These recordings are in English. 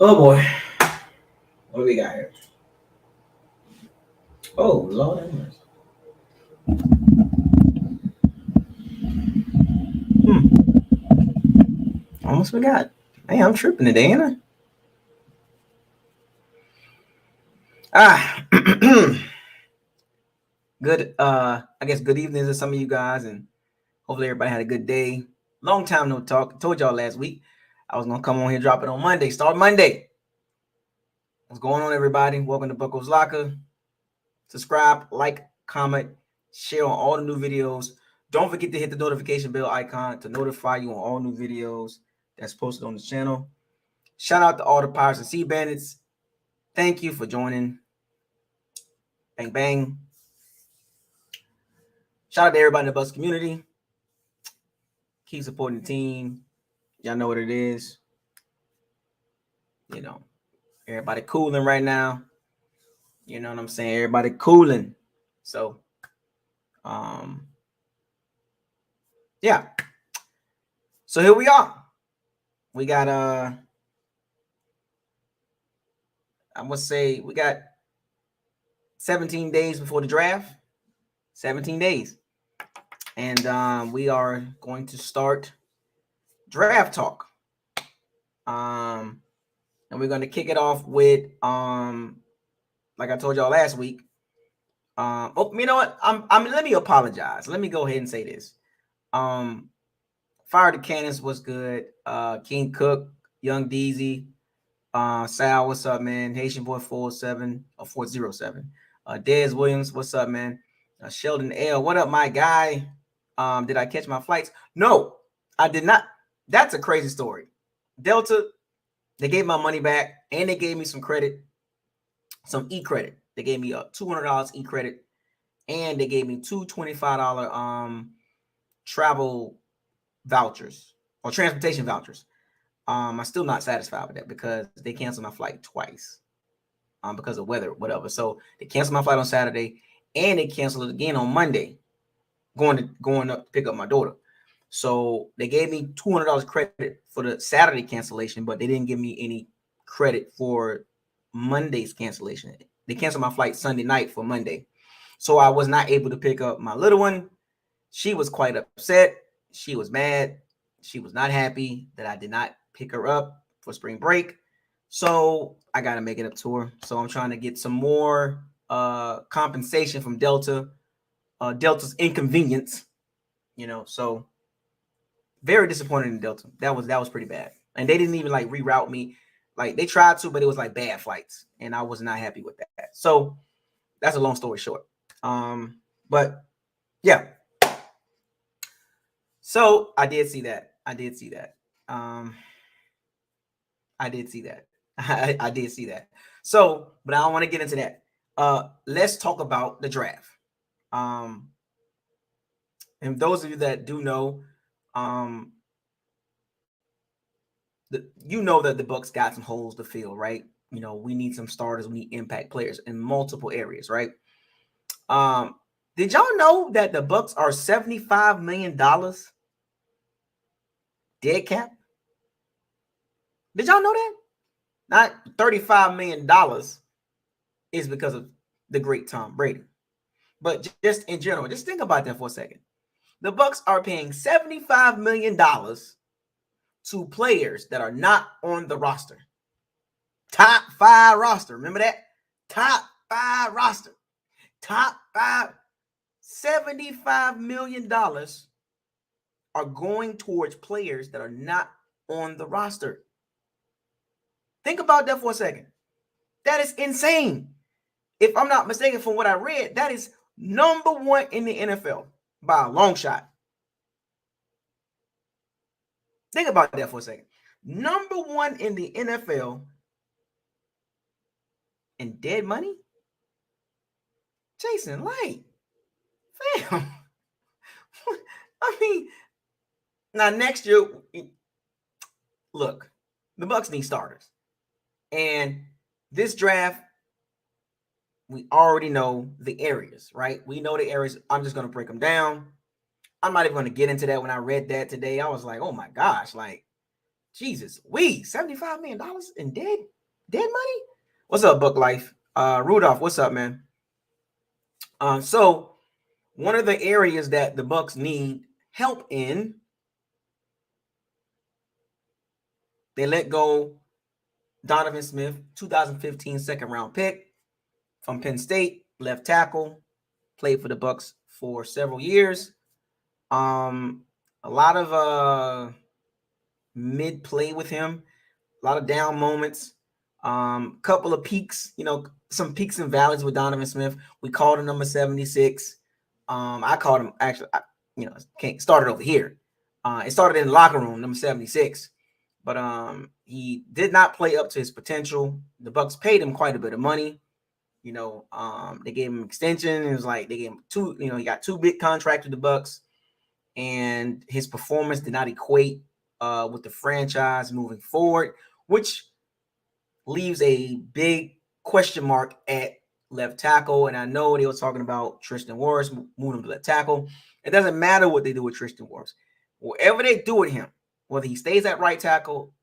Oh boy, what do we got here? Oh Lord have mercy. Hmm. Almost forgot. Hey, I'm tripping today, ain't I? Ah. Good. I guess good evening to some of you guys, and hopefully everybody had a good day. Long time no talk. Told y'all last week I was gonna come on here, drop it on Monday. Start Monday. What's going on, everybody? Welcome to Bucos Locker. Subscribe, like, comment, share on all the new videos. Don't forget to hit the notification bell icon to notify you on all new videos that's posted on the channel. Shout out to all the Pirates and Sea Bandits. Thank you for joining. Bang, bang. Shout out to everybody in the Bucs community. Keep supporting the team. Y'all know what it is. You know, everybody cooling right now. You know what I'm saying? Everybody cooling. So, yeah. So here we are. We got I must say we got 17 days before the draft. 17 days. And we are going to start draft talk. And we're going to kick it off with like I told y'all last week. You know what? Let me apologize. Let me go ahead and say this. Fire the Cannons was good. King Cook, Young Deezy, Sal, what's up, man? Haitian Boy 407 or 407. Dez Williams, what's up, man? Sheldon L, what up, my guy? Did I catch my flights? No, I did not. That's a crazy story. Delta, they gave my money back and they gave me some credit, some e-credit. They gave me a $200 e-credit and they gave me two $25 travel vouchers or transportation vouchers. I'm still not satisfied with that because they canceled my flight twice because of weather, whatever. So they canceled my flight on Saturday and they canceled it again on Monday, going up to pick up my daughter. So they gave me $200 credit for the Saturday cancellation, but they didn't give me any credit for Monday's cancellation. They canceled my flight Sunday night for Monday. So I was not able to pick up my little one. She was quite upset. She was mad. She was not happy that I did not pick her up for spring break. So I got to make it up to her. So I'm trying to get some more compensation from Delta. Delta's inconvenience, so very disappointed in Delta. That was pretty bad. And they didn't even like reroute me. Like they tried to, but it was like bad flights. And I was not happy with that. So that's a long story short. But yeah. So I did see that. I did see that. So, but I don't want to get into that. Let's talk about the draft. And those of you that do know, you know that the Bucs got some holes to fill, right? We need some starters. We need impact players in multiple areas, right? Did y'all know that the Bucs are $75 million dead cap? Did y'all know that? Not $35 million is because of the great Tom Brady. But just in general, just think about that for a second. The Bucs are paying $75 million to players that are not on the roster. Top 5 roster. Remember that? Top 5 roster. Top 5. $75 million are going towards players that are not on the roster. Think about that for a second. That is insane. If I'm not mistaken from what I read, that is number 1 in the NFL by a long shot. Think about that for a second. Number 1 in the NFL in dead money? Jason Light. Fam. I mean, now next year, look, the Bucs need starters. And this draft, we already know the areas, right? We know the areas. I'm just going to break them down. I'm not even going to get into that. When I read that today, I was like, oh my gosh, like, Jesus, $75 million in dead money. What's up, Buck Life? Rudolph, what's up, man? So one of the areas that the Bucs need help in, they let go Donovan Smith, 2015 second round pick from Penn State, left tackle, played for the Bucs for several years. A lot of mid play with him, a lot of down moments, couple of peaks, some peaks and valleys with Donovan Smith. We called him number 76. I called him actually, can't start it over here. It started in the locker room, number 76. But he did not play up to his potential. The Bucs paid him quite a bit of money. They gave him extension. It was like they gave him he got 2 big contracts with the Bucs, and his performance did not equate with the franchise moving forward, which leaves a big question mark at left tackle. And I know they were talking about Tristan Wirfs moving him to left tackle. It doesn't matter what they do with Tristan Wirfs. Whatever they do with him, whether he stays at right tackle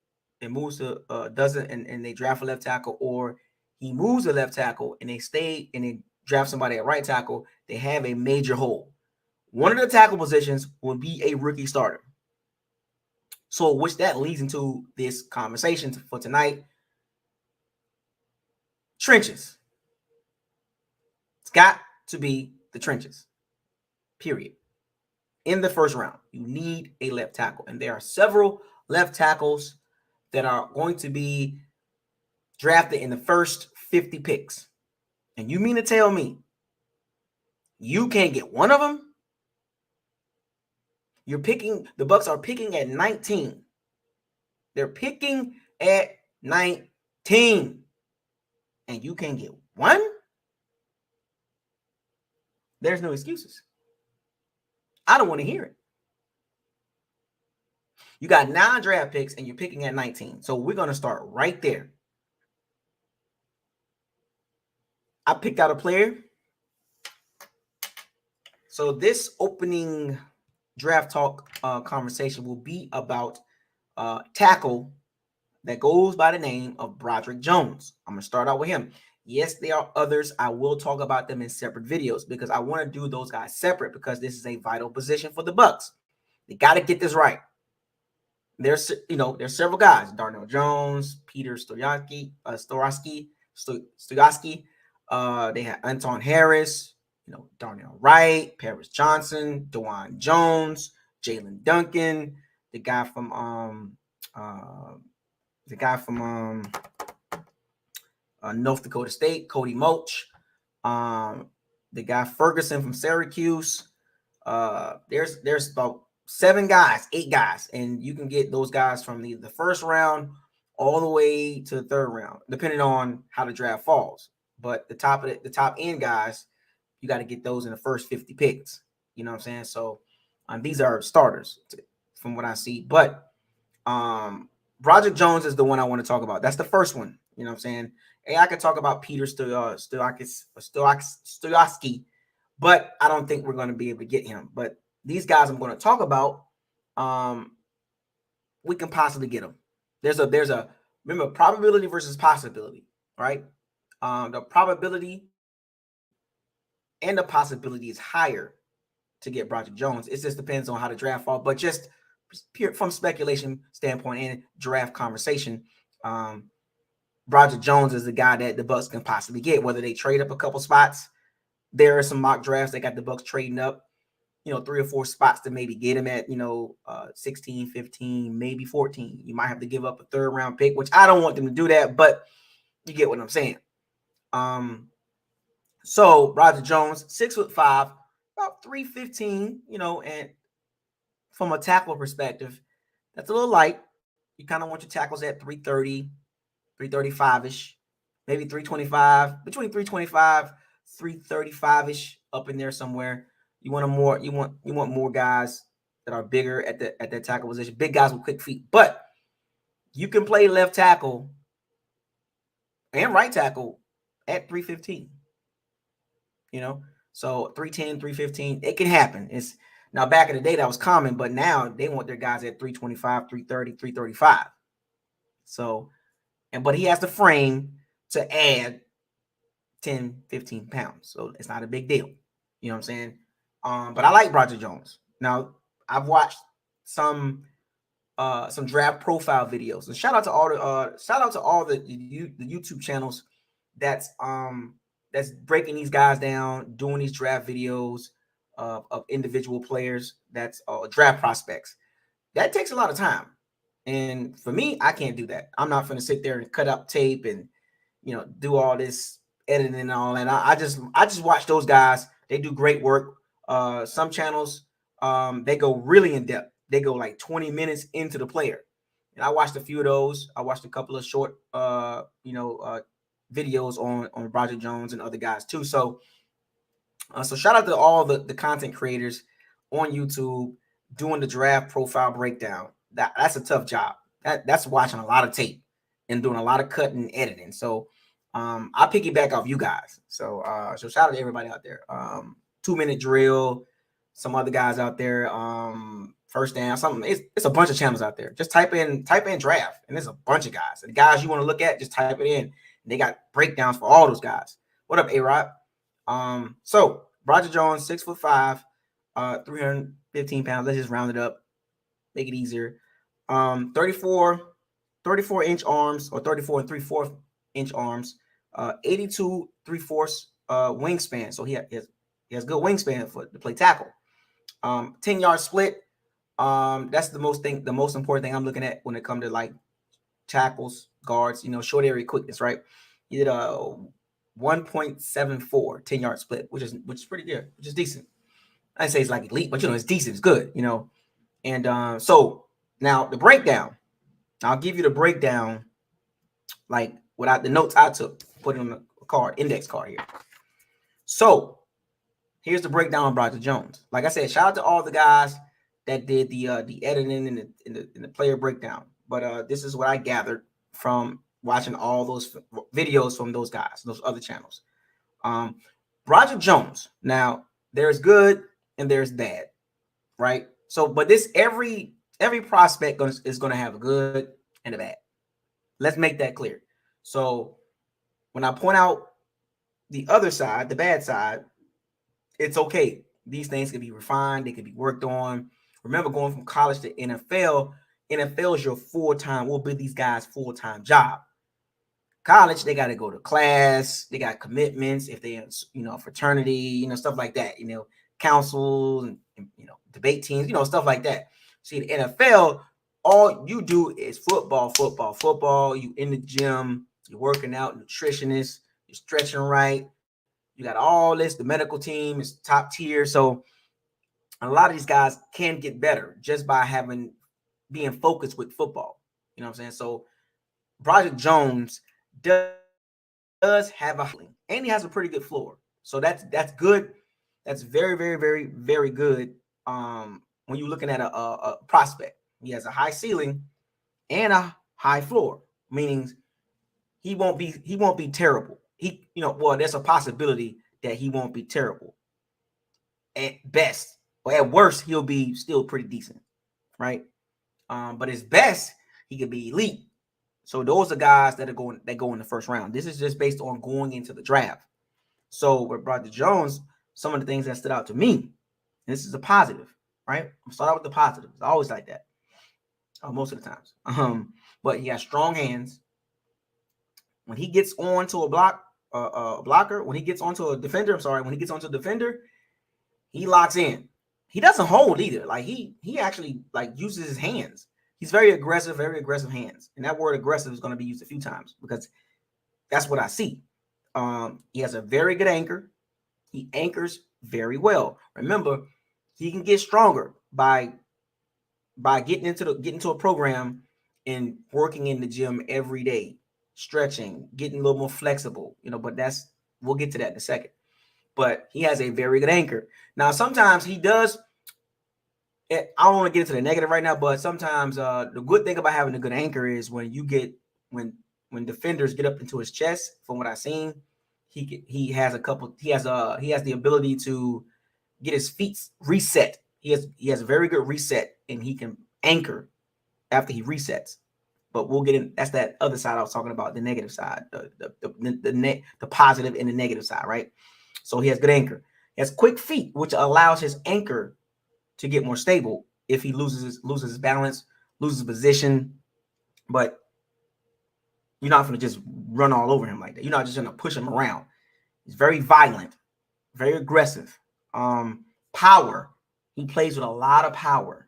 and moves to and they draft a left tackle, or he moves to left tackle and they stay and they draft somebody at right tackle, they have a major hole. One of the tackle positions will be a rookie starter. So, which that leads into this conversation for tonight. Trenches. It's got to be the trenches. Period. In the first round, you need a left tackle. And there are several left tackles that are going to be drafted in the first 50 picks. And you mean to tell me you can't get one of them? The Bucs are picking at 19. They're picking at 19. And you can't get one? There's no excuses. I don't want to hear it. You got 9 draft picks and you're picking at 19. So we're going to start right there. I picked out a player. So this opening draft talk conversation will be about tackle that goes by the name of Broderick Jones. I'm going to start out with him. Yes, there are others. I will talk about them in separate videos because I want to do those guys separate because this is a vital position for the Bucs. They got to get this right. There's several guys: Darnell Jones, Peter Stoyasky. They have Anton Harris, Darnell Wright, Paris Johnson, DeJuan Jones, Jalen Duncan, the guy from North Dakota State, Cody Mulch, the guy Ferguson from Syracuse. There's about 8 guys, and you can get those guys from the first round all the way to the third round, depending on how the draft falls. But the top end guys, you got to get those in the first 50 picks. You know what I'm saying? So these are starters from what I see. But Broderick Jones is the one I want to talk about. That's the first one. You know what I'm saying? Hey, I could talk about Peter Stoyasky, but I don't think we're going to be able to get him. But these guys I'm going to talk about, we can possibly get them. There's a remember, probability versus possibility, right? The probability and the possibility is higher to get Broderick Jones. It just depends on how the draft falls. But just pure from speculation standpoint and draft conversation, Broderick Jones is the guy that the Bucs can possibly get, whether they trade up a couple spots. There are some mock drafts that got the Bucs trading up, 3 or 4 spots to maybe get him at, 16, 15, maybe 14. You might have to give up a 3rd round pick, which I don't want them to do that, but you get what I'm saying. So Broderick Jones, 6'5", about 315, and from a tackle perspective, that's a little light. You kind of want your tackles at 330, 335-ish, maybe 325, between 325, 335-ish, up in there somewhere. You want more guys that are bigger at that tackle position, big guys with quick feet. But you can play left tackle and right tackle at 315. So 310, 315, it can happen. Now back in the day that was common, but now they want their guys at 325, 330, 335. So, but he has the frame to add 10, 15 pounds. So it's not a big deal. You know what I'm saying? But I like Broderick Jones. Now, I've watched some draft profile videos. And shout out to all the YouTube channels that's breaking these guys down, doing these draft videos of individual players. That's draft prospects. That takes a lot of time. And for me, I can't do that. I'm not going to sit there and cut up tape and do all this editing and all that. I just watch those guys. They do great work. Some channels they go really in depth. They go like 20 minutes into the player. And I watched a few of those. I watched a couple of short videos on Broderick Jones and other guys too. So shout out to all the content creators on YouTube doing the draft profile breakdown. That's a tough job. That's watching a lot of tape and doing a lot of cutting and editing. So I piggyback off you guys. So shout out to everybody out there. 2-minute drill, some other guys out there. First down, something. It's a bunch of channels out there. Just type in draft, and there's a bunch of guys. And the guys you want to look at, just type it in. And they got breakdowns for all those guys. What up, A-Rod? So Broderick Jones, 6'5", 315 pounds. Let's just round it up, make it easier. 34 inch arms, or 34 3/4 inch arms. 82 3/4 wingspan. So he has good wingspan to play tackle. 10-yard split. That's the most important thing I'm looking at when it comes to like tackles, guards, short area quickness, right? He did a 1.74 10-yard split, which is pretty good, which is decent. I'd say it's like elite, but it's decent, it's good, And so now the breakdown. I'll give you the breakdown, like without the notes I took, put it on the index card here. So here's the breakdown on Broderick Jones. Like I said, shout out to all the guys that did the editing and the player breakdown. But this is what I gathered from watching all those videos from those guys, those other channels. Broderick Jones. Now, there's good and there's bad, right? So, but this every prospect is going to have a good and a bad. Let's make that clear. So, when I point out the other side, the bad side, it's okay. These things can be refined. They can be worked on. Remember, going from college to NFL is your full-time. Will be these guys' full-time job. College, they got to go to class. They got commitments. If they, fraternity, stuff like that. Councils and debate teams. Stuff like that. See, the NFL, all you do is football. You in the gym. You're working out. Nutritionist. You're stretching right. You got all this. The medical team is top tier. So a lot of these guys can get better just by being focused with football. You know what I'm saying? So Broderick Jones does have a ceiling, and he has a pretty good floor. So that's good. That's very, very, very, very good. When you're looking at a prospect, he has a high ceiling and a high floor, meaning he won't be terrible. There's a possibility that he won't be terrible. At best, or at worst, he'll be still pretty decent, right? But at best, he could be elite. So those are guys that go in the first round. This is just based on going into the draft. So with Broderick Jones, some of the things that stood out to me, this is a positive, right? I'm start out with the positive. It's always like that, most of the times. But he has strong hands. When he gets onto a blocker, when he gets onto a defender, he locks in. He doesn't hold either. Like he actually uses his hands. He's very aggressive hands. And that word aggressive is going to be used a few times because that's what I see. He has a very good anchor. He anchors very well. Remember, he can get stronger by getting into a program and working in the gym every day, stretching, getting a little more flexible, but we'll get to that in a second. But he has a very good anchor. Now, sometimes he does. I don't want to get into the negative right now, but sometimes the good thing about having a good anchor is when defenders get up into his chest. From what I've seen, he has the ability to get his feet reset. He has a very good reset, and he can anchor after he resets. but we'll get in. That's that other side I was talking about, the negative side, the positive and the negative side, right? So he has good anchor. He has quick feet, which allows his anchor to get more stable if he loses his balance, loses position. But you're not going to just run all over him like that. You're not just going to push him around. He's very violent, very aggressive. Power. He plays with a lot of power.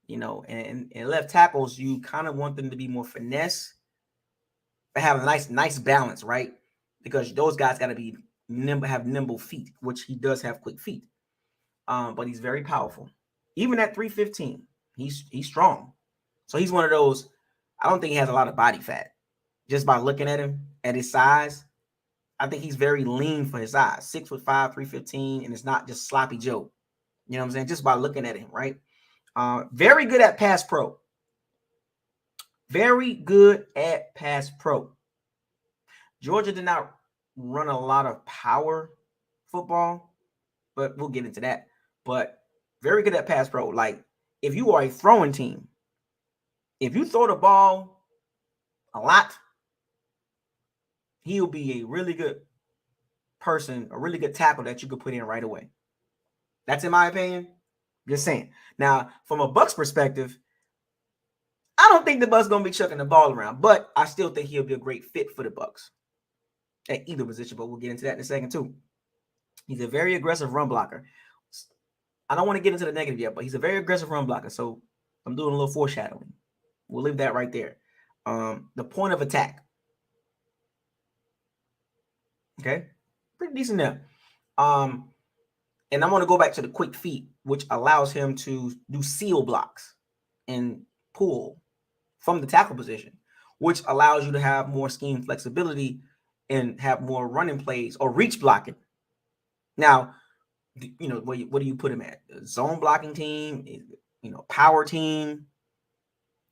You know, and left tackles, you kind of want them to be more finesse, but have a nice balance, right? Because those guys got to be have nimble feet, which he does have quick feet. But he's very powerful. Even at 315, he's strong. So he's one of those. I don't think he has a lot of body fat. Just by looking at him, at his size, I think he's very lean for his size. 6'5", 315, and it's not just sloppy Joe. You know what I'm saying? Just by looking at him, right? Very good at pass pro. Very good at pass pro. Georgia did not run a lot of power football, but we'll get into that. But very good at pass pro. Like, if you are a throwing team, if you throw the ball a lot, he'll be a really good person, a really good tackle that you could put in right away. That's in my opinion. Just saying. Now, from a Bucs perspective, I don't think the Bucs going to be chucking the ball around, but I still think he'll be a great fit for the Bucs at either position, but we'll get into that in a second too. He's a very aggressive run blocker. I don't want to get into the negative yet, but he's a very aggressive run blocker, so I'm doing a little foreshadowing. We'll leave that right there. The point of attack. Okay, pretty decent there. And I want to go back to the quick feet, which allows him to do seal blocks and pull from the tackle position, which allows you to have more scheme flexibility and have more running plays or reach blocking. Now, you know, what do you put him at? A zone blocking team, you know, power team,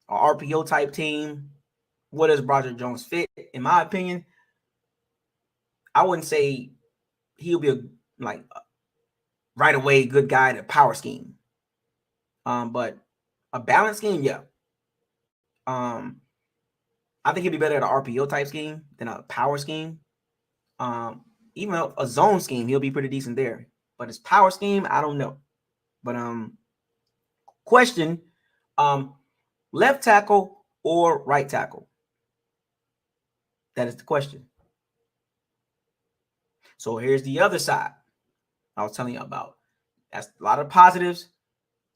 or RPO type team? What does Broderick Jones fit? In my opinion, I wouldn't say he'll be a right away good guy at a power scheme. But a balance scheme, yeah. I think he'll be better at an RPO type scheme than a power scheme. Even a zone scheme, he'll be pretty decent there. But his power scheme, I don't know. But question, left tackle or right tackle? That is the question. So here's the other side I was telling you about. That's a lot of positives.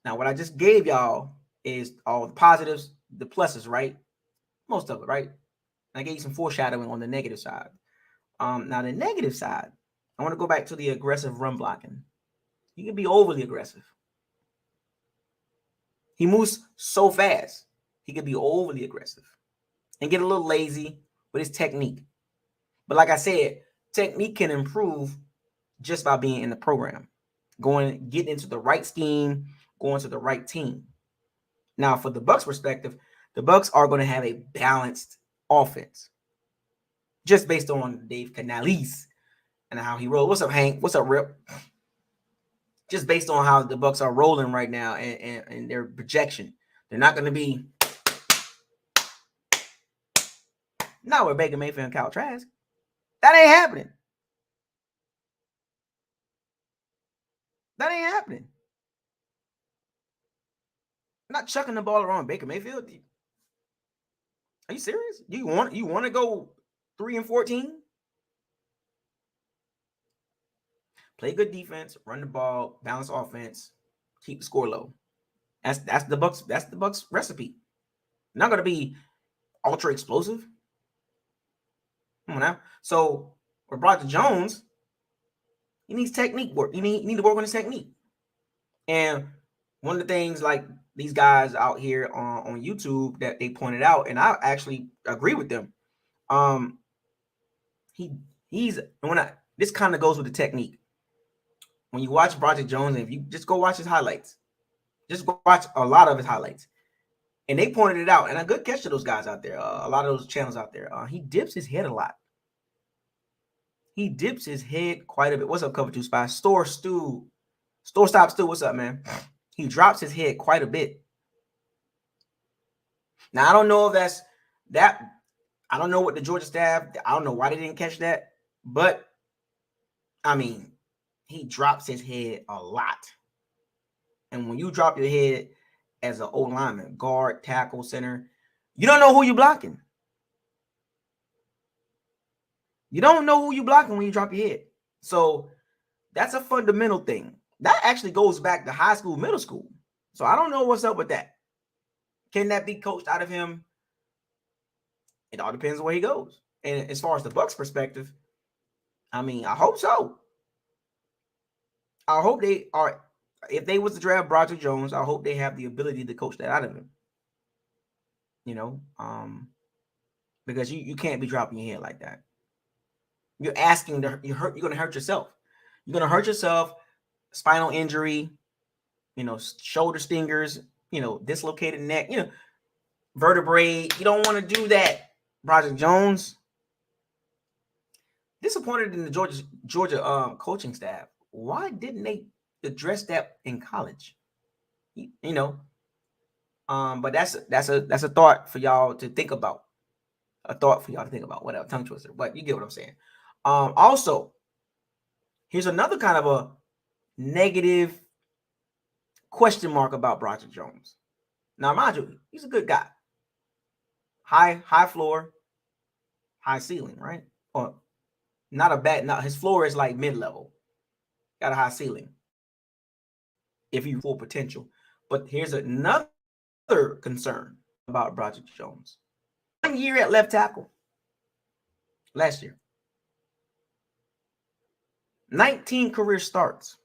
Now, what I just gave y'all is all the positives, the pluses, right? Most of it, right? I gave you some foreshadowing on the negative side. Now, the negative side, I want to go back to the aggressive run blocking. He can be overly aggressive. He moves so fast. He can be overly aggressive and get a little lazy with his technique. But like I said, technique can improve just by being in the program, getting into the right scheme, going to the right team. Now, for the Bucs perspective, the Bucs are going to have a balanced offense, just based on Dave Canales and how he rolls. What's up, Hank? What's up, Rip? Just based on how the Bucs are rolling right now and their projection, they're not going to be. Not with Baker Mayfield and Kyle Trask. That ain't happening. That ain't happening. I'm not chucking the ball around Baker Mayfield. Are you serious? You want to go 3-14? Play good defense, run the ball, balance offense, keep the score low. That's the Bucs. That's the Bucs recipe. Not going to be ultra explosive. Come on now. So with Broderick Jones, he needs technique work. You need to work on his technique. And one of the things like these guys out here on YouTube that they pointed out, and I actually agree with them. This kind of goes with the technique. When you watch Broderick Jones, and if you just go watch his highlights, just go watch a lot of his highlights, and they pointed it out. And a good catch to those guys out there, a lot of those channels out there. He dips his head a lot. He dips his head quite a bit. What's up, Cover 2 Spy? Store Stop Stu. What's up, man? He drops his head quite a bit. Now I don't know if that's that. I don't know what the Georgia staff. I don't know why they didn't catch that, but I mean, he drops his head a lot, and when you drop your head as an old lineman, guard, tackle, center, you don't know who you're blocking. You don't know who you're blocking when you drop your head. So that's a fundamental thing. That actually goes back to high school, middle school. So I don't know what's up with that. Can that be coached out of him? It all depends on where he goes. And as far as the Bucs perspective, I mean, I hope so. I hope they are. If they was to draft Broderick Jones, I hope they have the ability to coach that out of him. You know, because you can't be dropping your head like that. You're asking to you're going to hurt yourself. You're going to hurt yourself. Spinal injury, shoulder stingers, dislocated neck, vertebrae. You don't want to do that. Broderick Jones, disappointed in the Georgia coaching staff. Why didn't they address that in college? But that's a thought for y'all to think about. Whatever, tongue twister. But you get what I'm saying. Also, here's another kind of a negative question mark about Broderick Jones. Now, mind you, he's a good guy. High floor, high ceiling, right? Or not a bad. Not his floor is like mid-level. Got a high ceiling. If you full potential. But here's another concern about Broderick Jones. 1 year at left tackle. Last year. 19 career starts.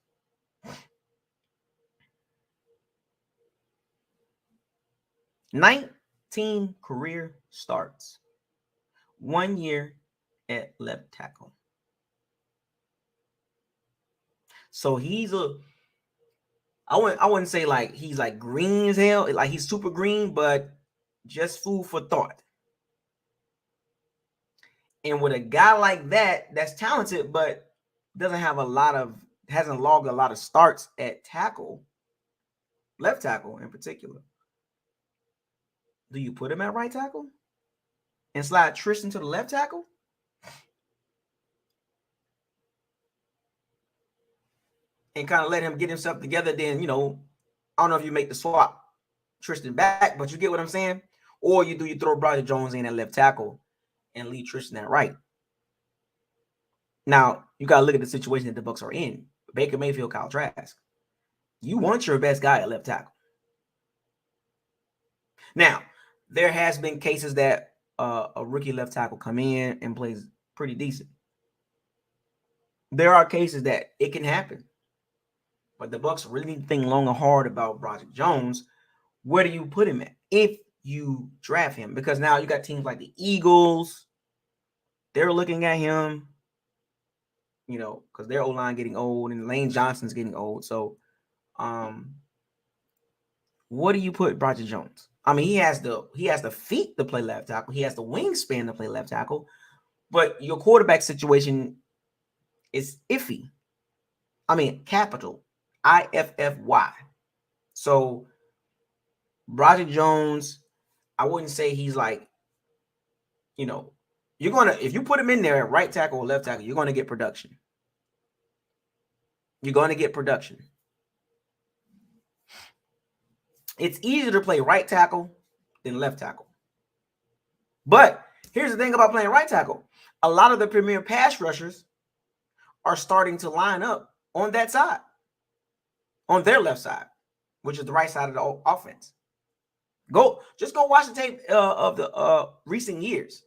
Nineteen career starts. 1 year at left tackle. So he's I wouldn't say like he's like green as hell, like he's super green, but just food for thought. And with a guy like that, that's talented, but hasn't logged a lot of starts at tackle, left tackle in particular. Do you put him at right tackle and slide Tristan to the left tackle? And kind of let him get himself together. Then, I don't know if you make the swap Tristan back, but you get what I'm saying? Or you throw Broderick Jones in at left tackle and leave Tristan at right. Now, you got to look at the situation that the Bucs are in. Baker Mayfield, Kyle Trask. You want your best guy at left tackle. Now, there has been cases that a rookie left tackle come in and plays pretty decent. There are cases that it can happen. But the Bucs really need to think long and hard about Broderick Jones. Where do you put him at if you draft him? Because now you got teams like the Eagles. They're looking at him, because their O-line getting old and Lane Johnson's getting old. So, what do you put Broderick Jones? I mean, he has the feet to play left tackle. He has the wingspan to play left tackle. But your quarterback situation is iffy. I mean, capital IFFY. So Broderick Jones, I wouldn't say he's like, if you put him in there at right tackle or left tackle, you're going to get production. You're going to get production. It's easier to play right tackle than left tackle. But here's the thing about playing right tackle. A lot of the premier pass rushers are starting to line up on that side, on their left side, which is the right side of the offense. Just go watch the tape of the recent years.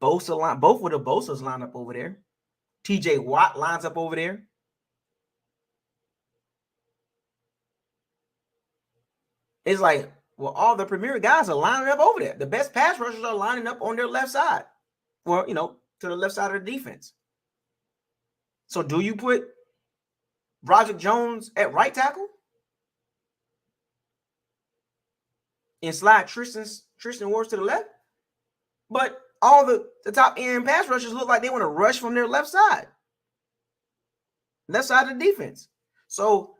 Both of the Bosa's line up over there. TJ Watt lines up over there. It's like, well, all the premier guys are lining up over there. The best pass rushers are lining up on their left side, or to the left side of the defense. So, do you put Broderick Jones at right tackle and slide Tristan Wirfs to the left? But all the top end pass rushers look like they want to rush from their left side of the defense. So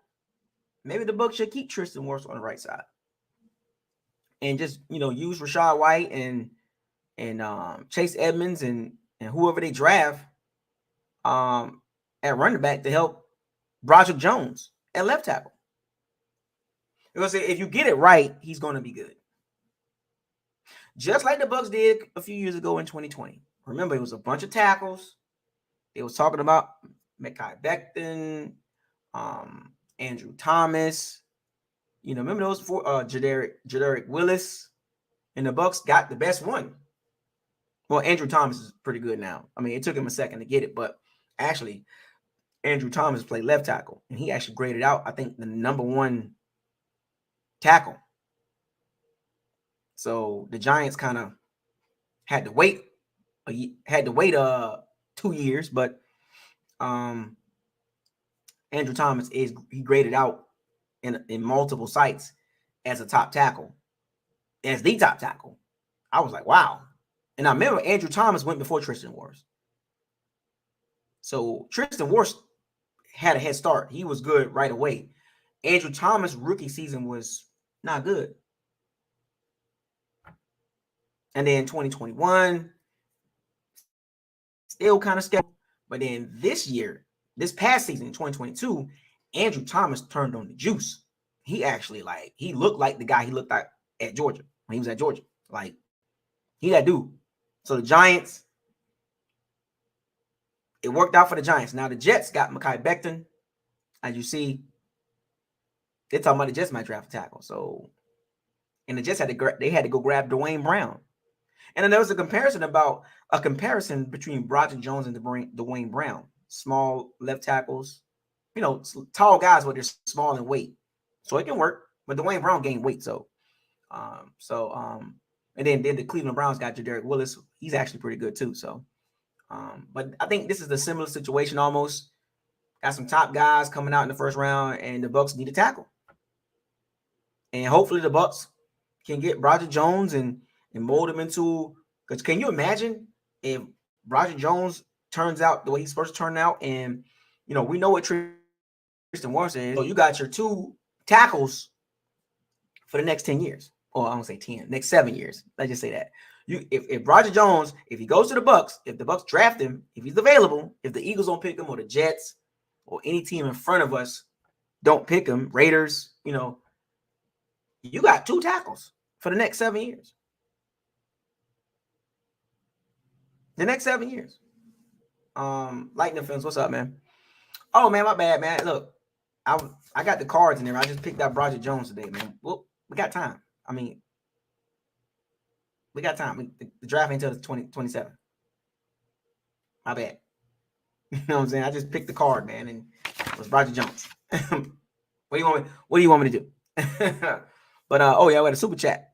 maybe the Bucs should keep Tristan Wirfs on the right side. and just use Rashad White and Chase Edmonds and whoever they draft at running back to help Broderick Jones at left tackle. Because if you get it right, he's going to be good. Just like the Bucs did a few years ago in 2020. Remember, it was a bunch of tackles. They was talking about Mekhi Becton, Andrew Thomas. Remember those four? Jadarick Willis, and the Bucs got the best one. Well, Andrew Thomas is pretty good now. I mean, it took him a second to get it, but actually, Andrew Thomas played left tackle, and he actually graded out, I think, the number one tackle. So the Giants kind of had to wait 2 years, but Andrew Thomas he graded out in multiple sites as a top tackle, as the top tackle. I was like, wow. And I remember Andrew Thomas went before Tristan Wirfs. So Tristan Wirfs had a head start. He was good right away. Andrew Thomas' rookie season was not good. And then 2021, still kind of scary. But then this past season, 2022, Andrew Thomas turned on the juice. He actually, he looked like the guy he looked like at Georgia when he was at Georgia. Like, he that dude. So the Giants, it worked out for the Giants. Now the Jets got Mekhi Becton. As you see, they're talking about the Jets might draft a tackle. So, and the Jets had to go grab Dwayne Brown. And then there was a comparison between Broderick Jones and Dwayne Brown. Small left tackles, tall guys, but they're small in weight. So it can work. But Dwayne Brown gained weight. And then the Cleveland Browns got Jadarick Willis. He's actually pretty good too. So, but I think this is the similar situation almost. Got some top guys coming out in the first round, and the Bucs need a tackle. And hopefully the Bucs can get Broderick Jones and mold him into, because can you imagine if Broderick Jones turns out the way he's supposed to turn out? And we know what Tristan Wirfs is. So you got your two tackles for the next 10 years. Or I don't say 10, next 7 years. Let's just say that. If Broderick Jones, if he goes to the Bucs, if the Bucs draft him, if he's available, if the Eagles don't pick him, or the Jets or any team in front of us don't pick him, Raiders, you got two tackles for the next 7 years. The next 7 years. Lightning Films, what's up, man? Oh, man, my bad, man. Look, I got the cards in there. I just picked out Broderick Jones today, man. Well, we got time. I mean, we got time. The draft until 2027. My bad. You know what I'm saying? I just picked the card, man, and it was Broderick Jones. What do you want me to do? But we had a super chat.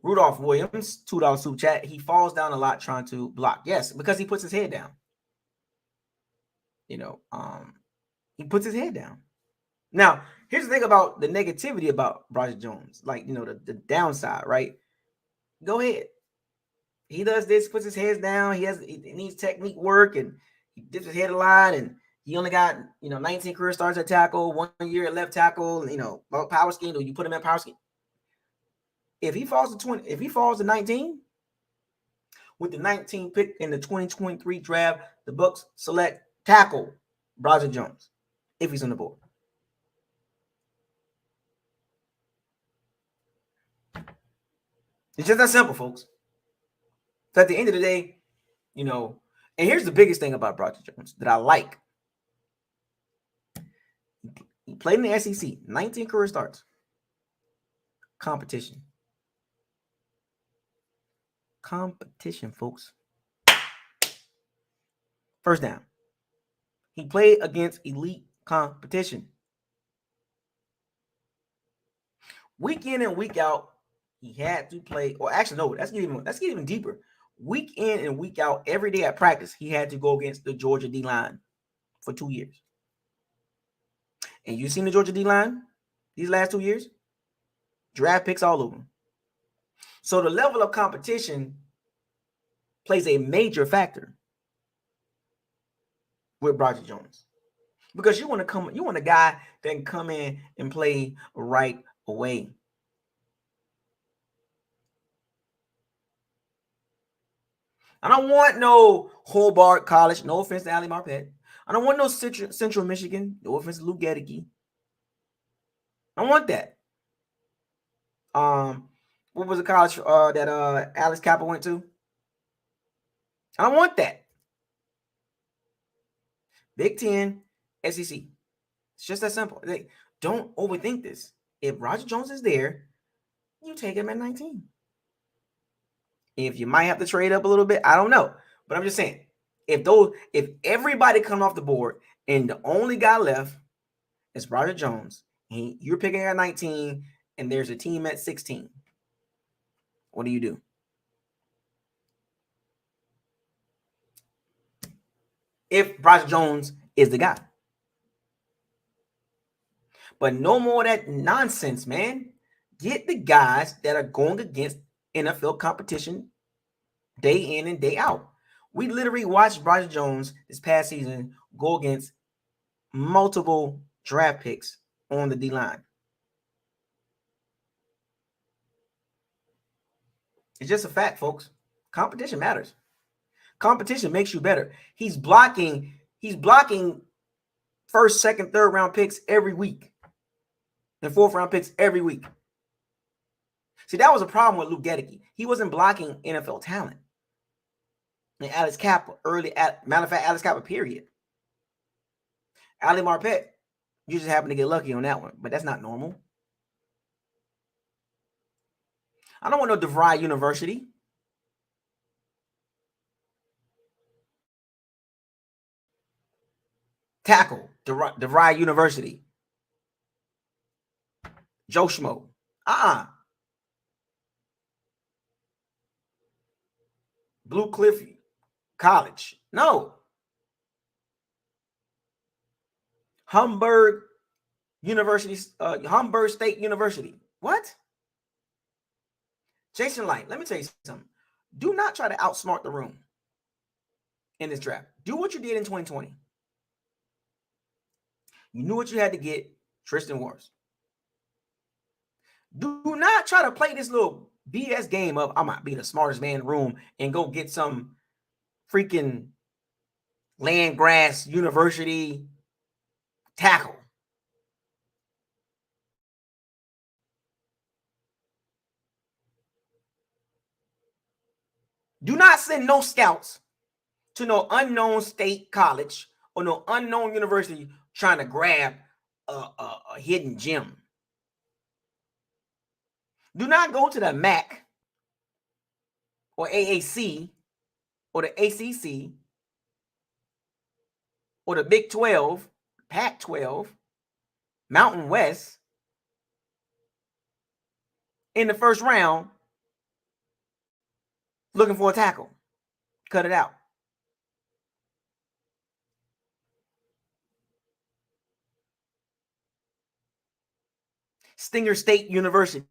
Rudolph Williams, $2 super chat. He falls down a lot trying to block. Yes, because he puts his head down. He puts his head down. Now, here's the thing about the negativity about Broderick Jones. The downside, right? Go ahead. He does this, puts his head down. He needs technique work, and he dips his head a lot, and he only got 19 career starts at tackle, 1 year at left tackle. Power scheme. Do you put him in power scheme? If he falls to 19, with the 19th pick in the 2023 draft, the Bucs select tackle Broderick Jones if he's on the board. It's just that simple, folks. So at the end of the day, and here's the biggest thing about Broderick Jones that I like. He played in the SEC, 19 career starts. Competition, folks. First down. He played against elite competition. Week in and week out, he had to play. Or actually, no, let's get even deeper. Week in and week out, every day at practice, he had to go against the Georgia D-line for 2 years. And you've seen the Georgia D-line these last 2 years? Draft picks all over them. So the level of competition plays a major factor with Broderick Jones. because you want a guy that can come in and play right away. I don't want no Hobart College. No offense to Ali Marpet. I don't want no Central Michigan. No offense to Luke Gedeke. I don't want that. What was the college that Alex Kappa went to? I don't want that. Big Ten, SEC. It's just that simple. Don't overthink this. If Roger Jones is there, you take him at 19. If you might have to trade up a little bit, I don't know. But I'm just saying, if everybody come off the board and the only guy left is Roger Jones, and you're picking at 19, and there's a team at 16, what do you do? If Roger Jones is the guy. But no more of that nonsense, man. Get the guys that are going against NFL competition day in and day out. We literally watched Roger Jones this past season go against multiple draft picks on the D-line. It's just a fact, folks. Competition matters. Competition makes you better. He's blocking first, second, third round picks every week. And fourth round picks every week. See, that was a problem with Luke Gedeke. He wasn't blocking NFL talent. And Alex Kappa, matter of fact, Alex Kappa, period. Ali Marpet, you just happen to get lucky on that one, but that's not normal. I don't want no DeVry University. Tackle, DeVry University. Joe Schmo. Blue Cliff College. No. Hamburg University, Hamburg State University. What? Jason Light, let me tell you something. Do not try to outsmart the room in this draft. Do what you did in 2020. You knew what you had to get, Tristan Wirfs. Do not try to play this little BS game of I might be the smartest man in the room and go get some freaking Landgrass University tackle. Do not send no scouts to no unknown state college or no unknown university trying to grab a hidden gem. Do not go to the MAC or AAC or the ACC or the Big 12, Pac-12, Mountain West in the first round looking for a tackle. Cut it out. Stinger State University.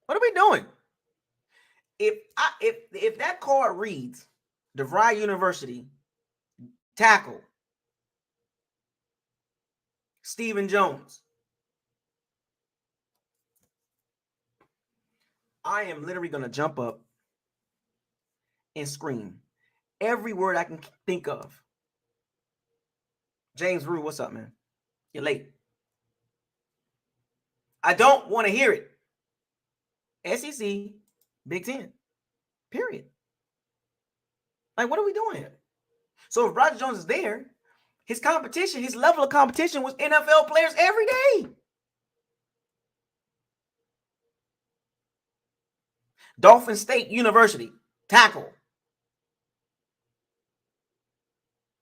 What are we doing? If that card reads DeVry University tackle Stephen Jones, I am literally going to jump up and scream every word I can think of. James Rue, what's up, man? You're late. I don't want to hear it. SEC, Big Ten, period. Like, what are we doing here? So if Roger Jones is there, his competition, his level of competition was NFL players every day. Dauphin State University, tackle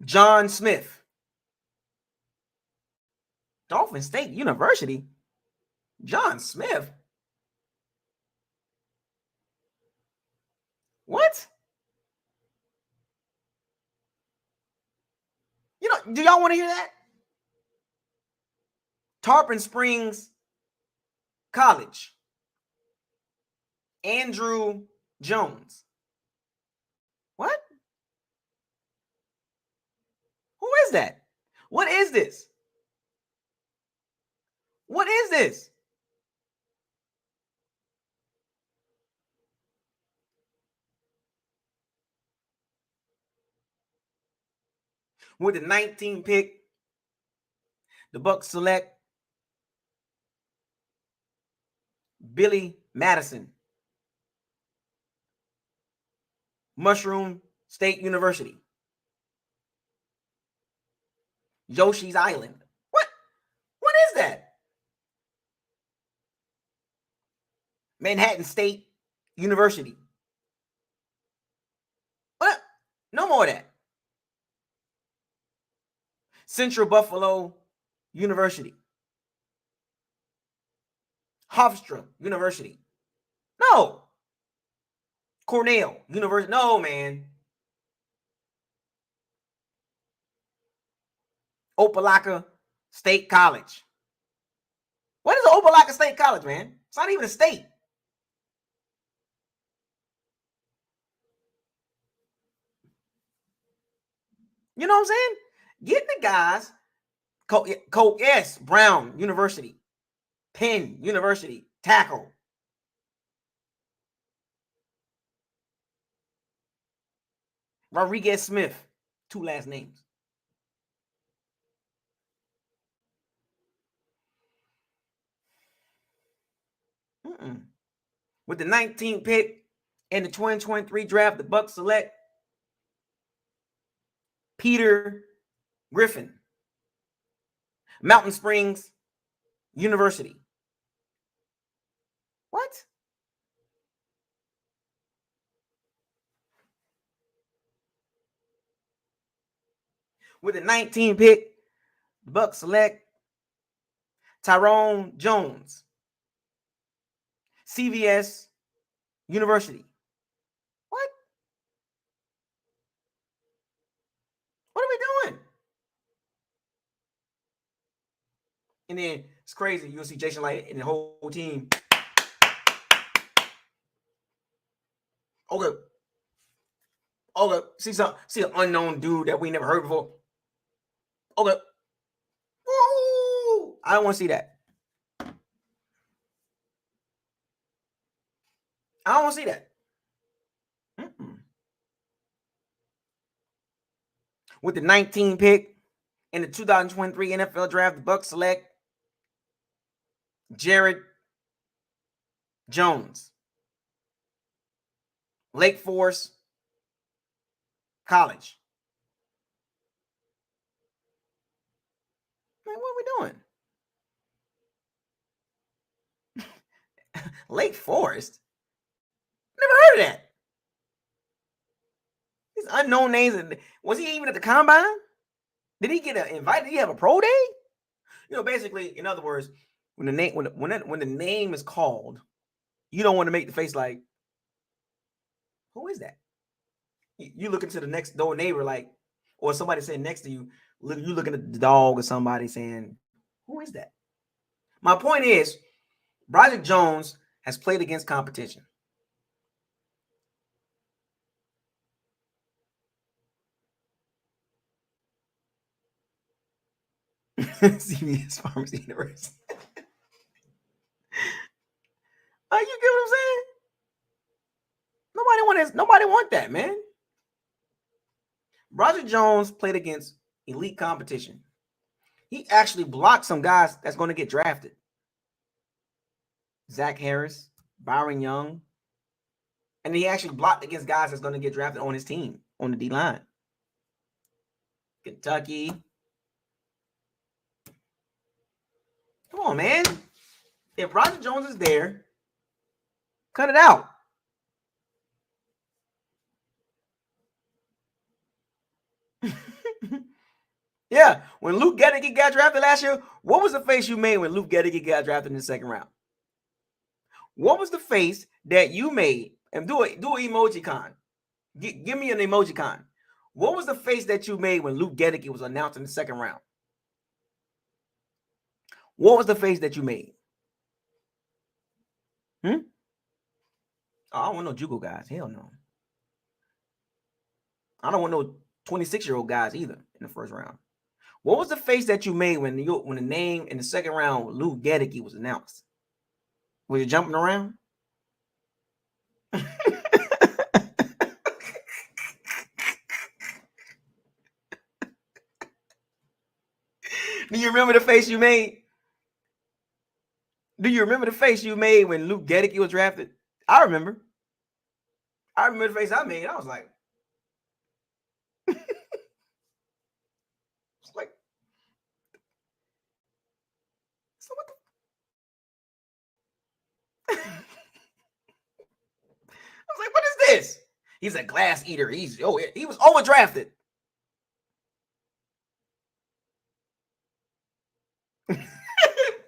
John Smith. Dauphin State University, John Smith. What? You know, do y'all want to hear that? Tarpon Springs College, Andrew Jones. What? Who is that? What is this? What is this? With the 19th pick, the Bucs select Billy Madison, Mushroom State University, Yoshi's Island. What? What is that? Manhattan State University. What? No more of that. Central Buffalo University. Hofstra University. No. Cornell University. No, man. Opelika State College. What is Opelika State College, man? It's not even a state. You know what I'm saying? Get the guys. Yes, Brown University, Penn University, tackle. Rodriguez Smith, 2 last names. With the 19th pick in the 2023 draft, the Bucs select Peter Griffin, Mountain Springs University. What? With the 19th pick, the Bucs select Tyrone Jones, CVS University. What? What are we doing? And then it's crazy. You'll see Jason Light and the whole team. Okay. Okay. See an unknown dude that we never heard before. Okay. Woo! I don't want to see that. I don't want to see that. With the 19th pick in the 2023 NFL draft, the Bucs select Jared Jones, Lake Forest College. Man, what are we doing? Lake Forest? Never heard of that. These unknown names. Was he even at the combine? Did he get an invite? Did he have a pro day? Basically, in other words, when the name is called, you don't want to make the face like, who is that? You look into the next door neighbor like, or somebody sitting next to you, you looking at the dog or somebody saying, who is that? My point is, Broderick Jones has played against competition. CVS Pharmacy University. You get what I'm saying? Nobody want that, man. Roger Jones played against elite competition. He actually blocked some guys that's going to get drafted. Zach Harris, Byron Young. And he actually blocked against guys that's going to get drafted on his team, on the D-line. Kentucky. Come on, man. If Roger Jones is there, cut it out. Yeah, when Luke Gedeke got drafted last year, what was the face you made when Luke Gedeke got drafted in the second round? What was the face that you made? And do an emoji con. Give me an emoji con. What was the face that you made when Luke Gedeke was announced in the second round? What was the face that you made? Oh, I don't want no JUCO guys. Hell no. I don't want no 26-year-old guys either in the first round. What was the face that you made when the name in the second round Luke Gedeke was announced? Was you jumping around? Do you remember the face you made? Do you remember the face you made when Luke Gedeke was drafted? I remember. I remember the face I made. I was like, it's like, so what the? I was like, what is this? He's a glass eater. He was overdrafted.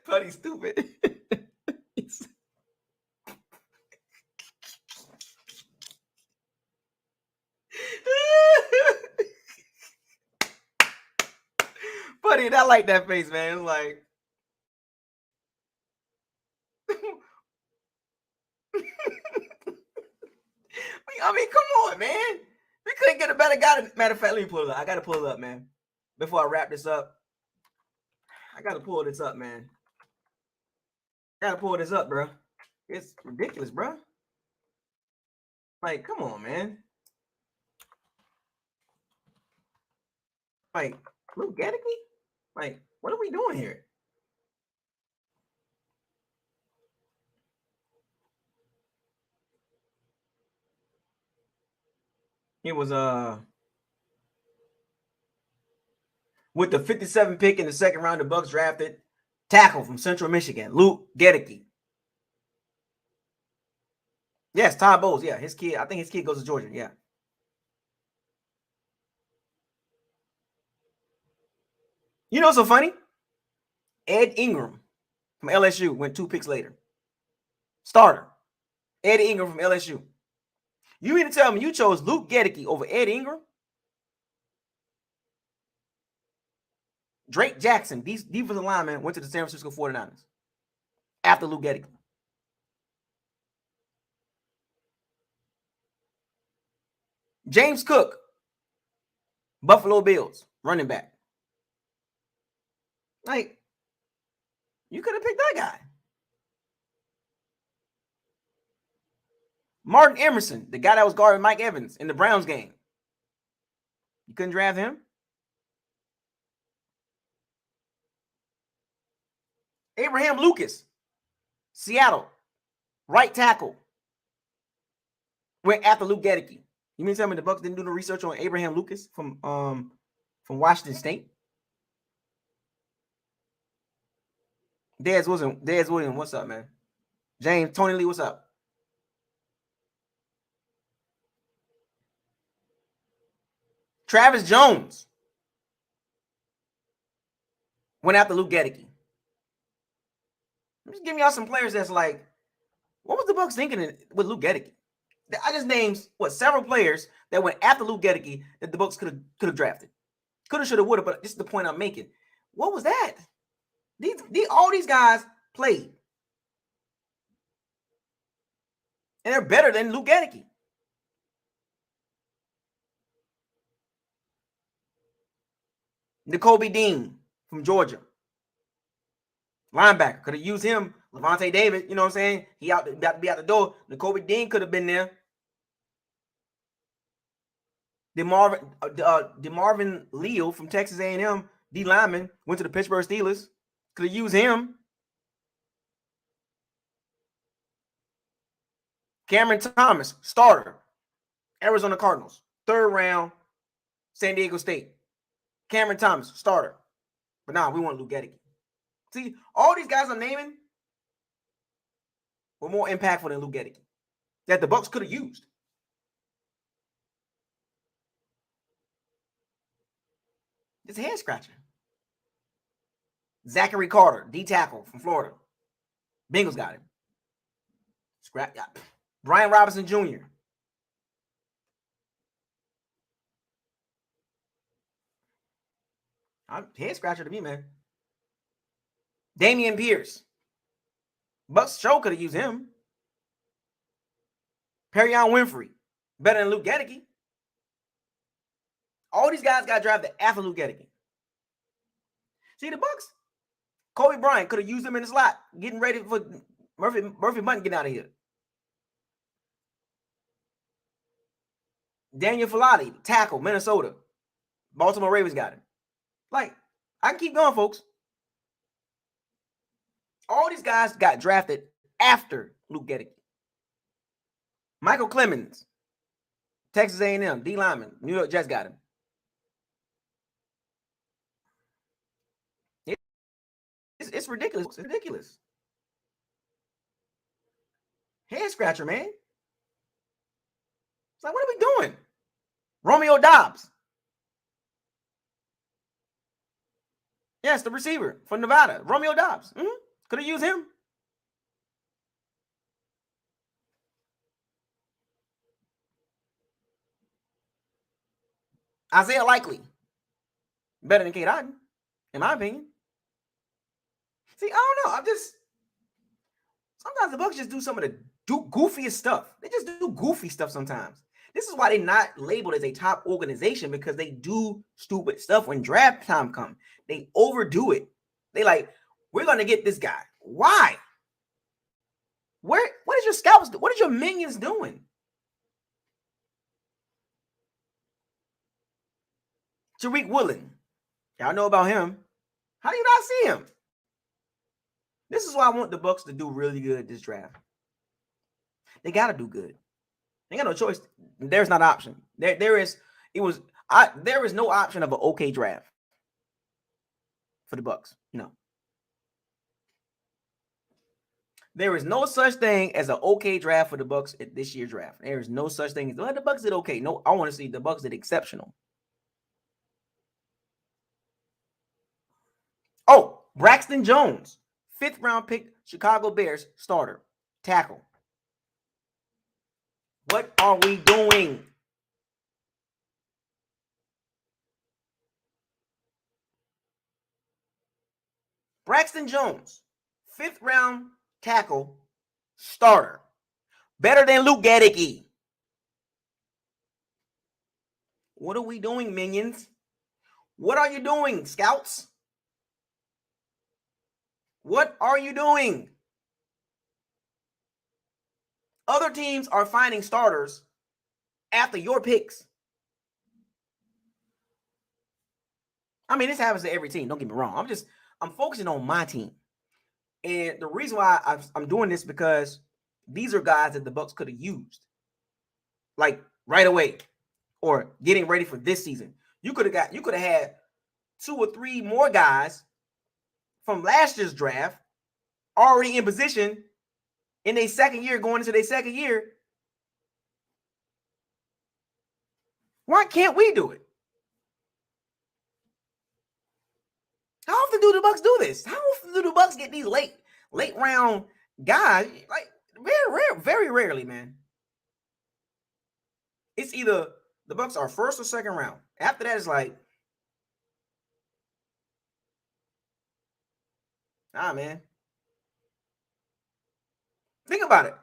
Putty stupid. Buddy, I like that face, man. It's like, I mean, come on, man. We couldn't get a better guy. Matter of fact, let me pull it up. I gotta pull it up, man. Before I wrap this up, I gotta pull this up, man. Gotta pull this up, bro. It's ridiculous, bro. Like, come on, man. Like, Luke Gedeke? Like, what are we doing here? It was with the 57 pick in the second round, the Bucs drafted tackle from Central Michigan, Luke Gedeke. Yes, Todd Bowles. Yeah, his kid. I think his kid goes to Georgia. Yeah. You know what's so funny? Ed Ingram from LSU went 2 picks later. Starter. Ed Ingram from LSU. You mean to tell me you chose Luke Gedeke over Ed Ingram? Drake Jackson, defensive lineman, went to the San Francisco 49ers after Luke Gedeke. James Cook, Buffalo Bills, running back. Like, you could have picked that guy. Martin Emerson, the guy that was guarding Mike Evans in the Browns game. You couldn't draft him? Abraham Lucas, Seattle, right tackle, went after Luke Gedeke. You mean to tell me the Bucs didn't do the research on Abraham Lucas from Washington State? Dez Williams, what's up, man? James, Tony Lee, what's up? Travis Jones went after Luke Gedeke. I'm just giving y'all some players that's like, what was the Bucs thinking with Luke Gedeke? I just named several players that went after Luke Gedeke that the Bucs could have drafted. Could have, should have, would have, but this is the point I'm making. What was that? All these guys played. And they're better than Luke Gedeke. N'Kobe Dean from Georgia. Linebacker. Could have used him. Levante David, you know what I'm saying? He about to be out the door. N'Kobe Dean could have been there. DeMarvin Leal from Texas A&M, D lineman, went to the Pittsburgh Steelers. Could have used him. Cameron Thomas, starter, Arizona Cardinals. 3rd round, San Diego State. Cameron Thomas, starter. But nah, we want Luke Gedeke. See, all these guys I'm naming were more impactful than Luke Gedeke that the Bucs could have used. It's a head scratcher. Zachary Carter, D tackle from Florida. Bengals got him. Brian Robinson Jr. Head scratcher to me, man. Damian Pierce. Bucs show could have used him. Perrion Winfrey. Better than Luke Gedeke. All these guys got drafted after Luke Gettigan. See, the Bucs, Kobe Bryant could have used him in the slot, getting ready for Murphy Bunting getting out of here. Daniel Filati, tackle, Minnesota. Baltimore Ravens got him. Like, I can keep going, folks. All these guys got drafted after Luke Gettigan. Michael Clemens, Texas A&M, D lineman, New York Jets got him. It's ridiculous. It's ridiculous. Head scratcher, man. It's like, what are we doing? Romeo Doubs. Yes, the receiver from Nevada. Romeo Doubs. Could have used him. Isaiah Likely. Better than Cade Otton, in my opinion. See, I don't know. Sometimes the Bucs just do some of the goofiest stuff. They just do goofy stuff sometimes. This is why they're not labeled as a top organization, because they do stupid stuff when draft time comes. They overdo it. They like, we're going to get this guy. Why? What is your scouts? What is your minions doing? Tariq Woolen. Y'all know about him. How do you not see him? This is why I want the Bucs to do really good this draft. They got to do good. They got no choice. There's not an option. There is no option of an okay draft for the Bucs. No. There is no such thing as an okay draft for the Bucs at this year's draft. There is no such thing as the Bucs did okay. No, I want to see the Bucs did exceptional. Oh, Braxton Jones, 5th round pick, Chicago Bears starter, tackle. What are we doing? Braxton Jones, 5th round tackle, starter. Better than Luke Gettigan. What are we doing, minions? What are you doing, scouts? What are you doing? Other teams are finding starters after your picks. I mean, this happens to every team. Don't get me wrong. I'm focusing on my team. And the reason why I'm doing this, because these are guys that the Bucs could have used, like right away, or getting ready for this season. You could have had 2 or 3 more guys from last year's draft already in position in their second year, going into their second year. Why can't we do it? How often do the Bucs do this? How often do the Bucs get these late round guys? Like, very rarely, man. It's either the Bucs are first or second round. After that, it's like, man. Think about it.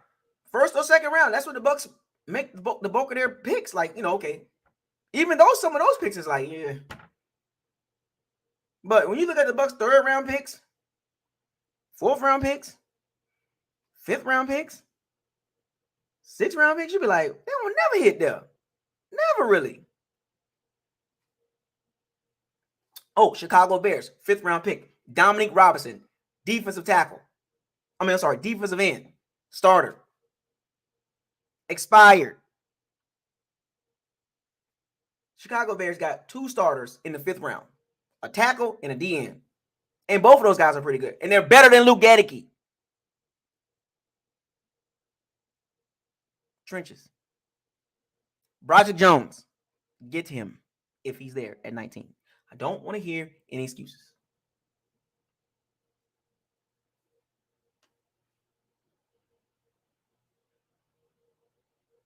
First or second round. That's what the Bucs make the bulk of their picks. Like, okay. Even though some of those picks is like, yeah. But when you look at the Bucs' 3rd round picks, 4th round picks, 5th round picks, 6th round picks, you be like, they will never hit there. Never really. Oh, Chicago Bears, 5th round pick, Dominique Robinson, defensive end, starter. Expired. Chicago Bears got 2 starters in the 5th round, a tackle and a DN. And both of those guys are pretty good. And they're better than Luke Gettigan. Trenches. Broderick Jones. Get him if he's there at 19. I don't want to hear any excuses.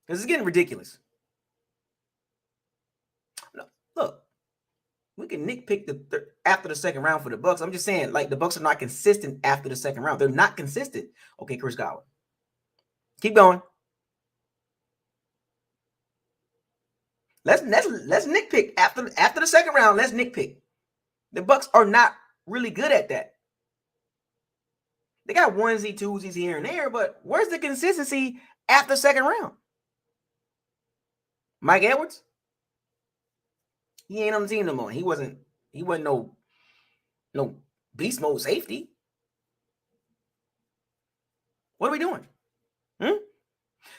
Because it's getting ridiculous. No, look, we can nitpick after the second round for the Bucs. I'm just saying, like, the Bucs are not consistent after the second round. They're not consistent. Okay, Chris Godwin. Keep going. Let's nitpick after the second round. Let's nitpick. The Bucs are not really good at that. They got onesie, twosies here and there, but where's the consistency after the second round? Mike Edwards? He ain't on the team no more. He wasn't no beast mode safety. What are we doing?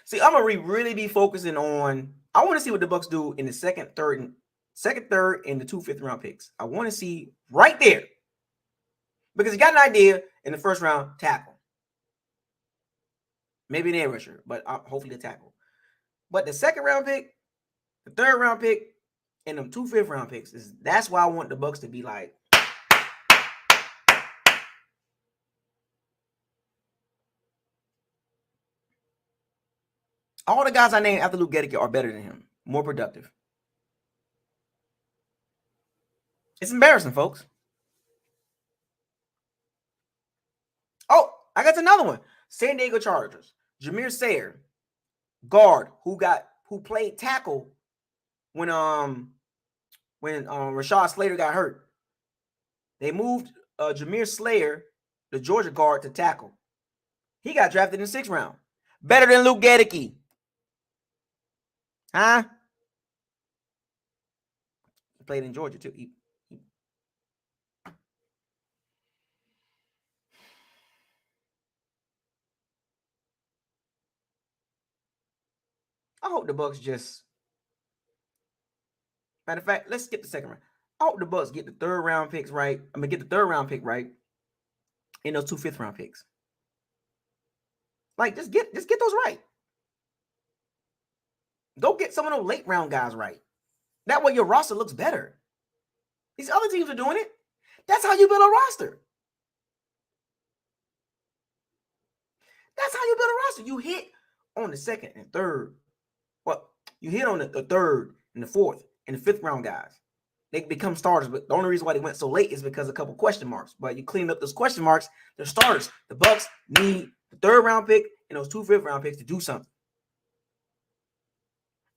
See, I'm gonna really be focusing on. I want to see what the Bucs do in the second, third, and the 2 5th-round picks. I want to see right there because you got an idea in the first round tackle, maybe an air rusher, but hopefully the tackle. But the second round pick, the third round pick, and them 2 5th-round picks that's why I want the Bucs to be like. All the guys I named after Luke Broderick are better than him, more productive. It's embarrassing, folks. Oh, I got another one. San Diego Chargers. Jameer Sayer, guard, who played tackle when Rashad Slater got hurt. They moved Jameer Slayer, the Georgia guard, to tackle. He got drafted in the 6th round. Better than Luke Broderick. Huh? He played in Georgia too. I hope the Bucs just. Matter of fact, let's skip the second round. I hope the Bucs get the 3rd round picks right. Get the 3rd round pick right, and those 2 5th-round picks. Like, just get those right. Go get some of those late round guys right. That way your roster looks better. These other teams are doing it. That's how you build a roster. That's how you build a roster. You hit on the 2nd and 3rd. Well, you hit on the 3rd and the 4th and the 5th round guys. They become starters, but the only reason why they went so late is because of a couple question marks. But you clean up those question marks, they're starters. The Bucs need the 3rd round pick and those 2 5th-round picks to do something.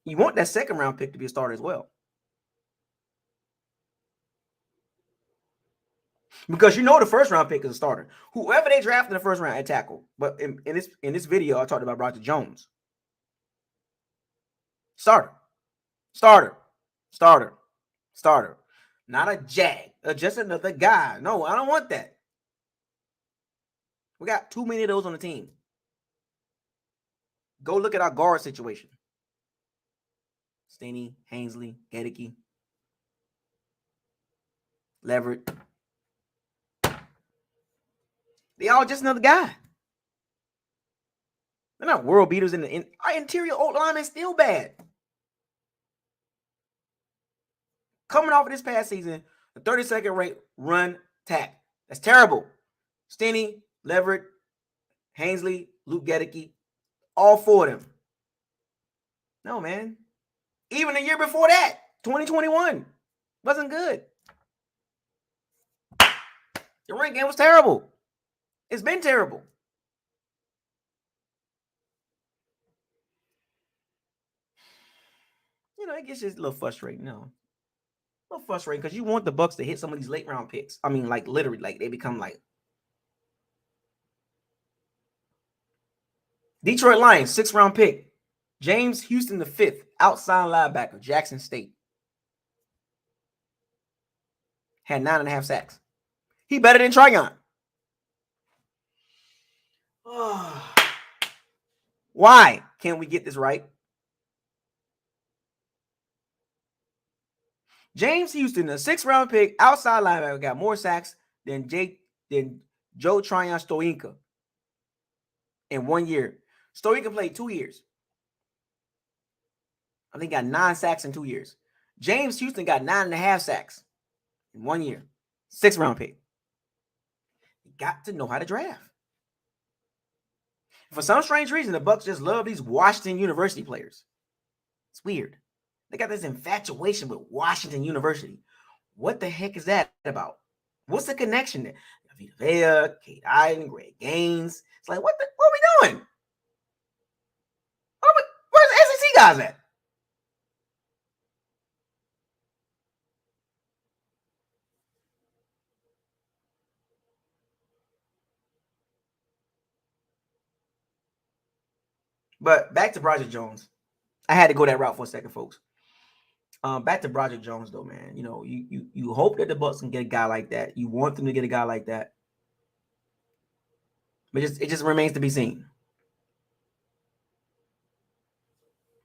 You want that 2nd round pick to be a starter as well. Because you know the 1st round pick is a starter. Whoever they draft in the 1st round at tackle. But in this video, I talked about Broderick Jones. Starter. Not a jag. Just another guy. No, I don't want that. We got too many of those on the team. Go look at our guard situation. Stinnie, Hainsley, Gedeke, Leverett. They all just another guy. They're not world beaters in our interior old line is still bad. Coming off of this past season, the 32nd rate run tack. That's terrible. Stinnie, Leverett, Hainsley, Luke Gedeke, all 4 of them. No, man. Even the year before that, 2021, wasn't good. The run game was terrible. It's been terrible. It gets just a little frustrating. A little frustrating because you want the Bucs to hit some of these late round picks. I mean, like literally, like they become like Detroit Lions, 6th round pick. James Houston, the 5th, outside linebacker, Jackson State. Had 9.5 sacks. He better than Tryon. Why can't we get this right? James Houston, the 6th round pick, outside linebacker, got more sacks than Joe Tryon Stoinka in 1 year. Stoinka played 2 years. I think got 9 sacks in 2 years. James Houston got 9.5 sacks in 1 year. 6th round pick. You got to know how to draft. For some strange reason, the Bucs just love these Washington University players. It's weird. They got this infatuation with Washington University. What the heck is that about? What's the connection there? Vita Vea, Kate Iden, Greg Gaines. It's like, what are we doing? Where's the SEC guys at? But back to Broderick Jones. I had to go that route for a second, folks. Back to Broderick Jones, though, man. You know, you hope that the Bucs can get a guy like that. You want them to get a guy like that. But it just remains to be seen.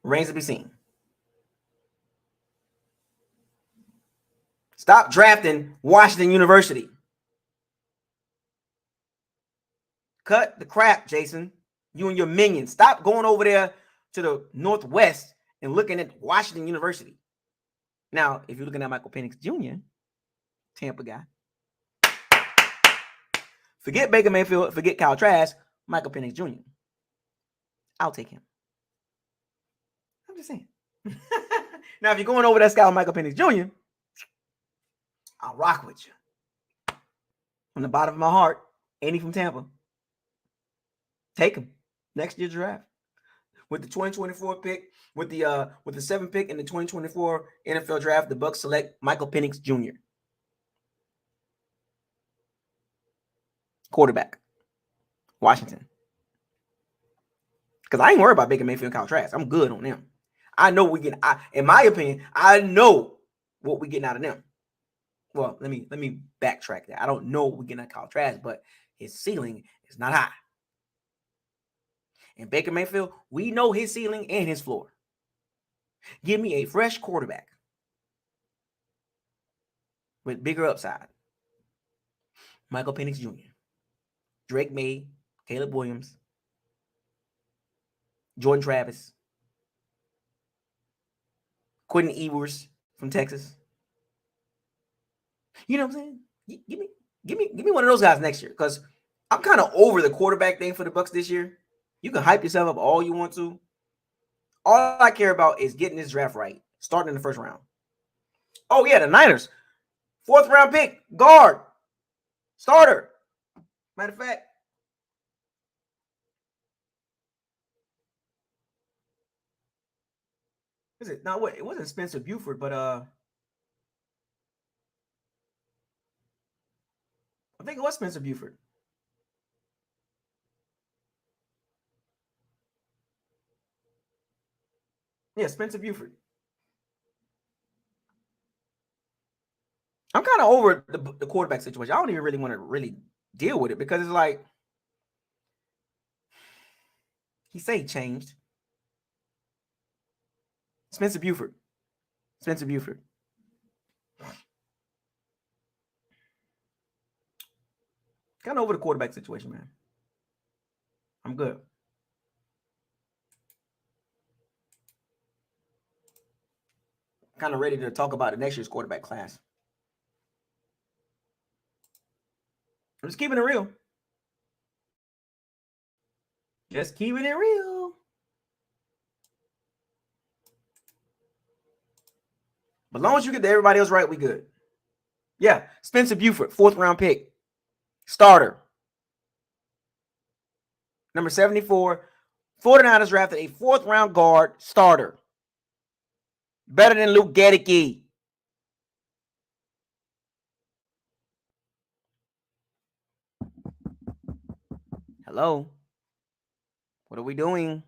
Remains to be seen. Stop drafting Washington University. Cut the crap, Jason. You and your minions. Stop going over there to the Northwest and looking at Washington University. Now, if you're looking at Michael Penix Jr., Tampa guy, forget Baker Mayfield, forget Kyle Trask, Michael Penix Jr. I'll take him. I'm just saying. Now, if you're going over that scout Michael Penix Jr., I'll rock with you. From the bottom of my heart, ain't he from Tampa? Take him. Next year's draft. With the 2024 pick, with the 7th pick in the 2024 NFL draft, the Bucs select Michael Penix Jr. Quarterback. Washington. Because I ain't worried about Baker Mayfield and Kyle Trask. I'm good on them. I know we get. In my opinion, I know what we getting out of them. Well, let me backtrack that. I don't know what we getting out of Kyle Trask, but his ceiling is not high. And Baker Mayfield, we know his ceiling and his floor. Give me a fresh quarterback with bigger upside. Michael Penix Jr., Drake May, Caleb Williams, Jordan Travis, Quentin Ewers from Texas. You know what I'm saying? Give me one of those guys next year, because I'm kind of over the quarterback thing for the Bucs this year. You can hype yourself up all you want to. All I care about is getting this draft right, starting in the first round. Oh, yeah, the Niners. 4th round pick, guard, starter. Matter of fact, is it? Now, what? It wasn't Spencer Buford, but I think it was Spencer Buford. Yeah, Spencer Buford. I'm kind of over the quarterback situation. I don't even really want to really deal with it, because it's like, he say he changed. Spencer Buford. Spencer Buford. Kind of over the quarterback situation, man. I'm good. Kind of ready to talk about the next year's quarterback class. I'm just keeping it real. Just keeping it real. But as long as you get everybody else right, we good. Yeah, Spencer Buford, 4th round pick, starter. Number 74. 49ers drafted a 4th round guard, starter. Better than Luke Gedeke. Hello? What are we doing?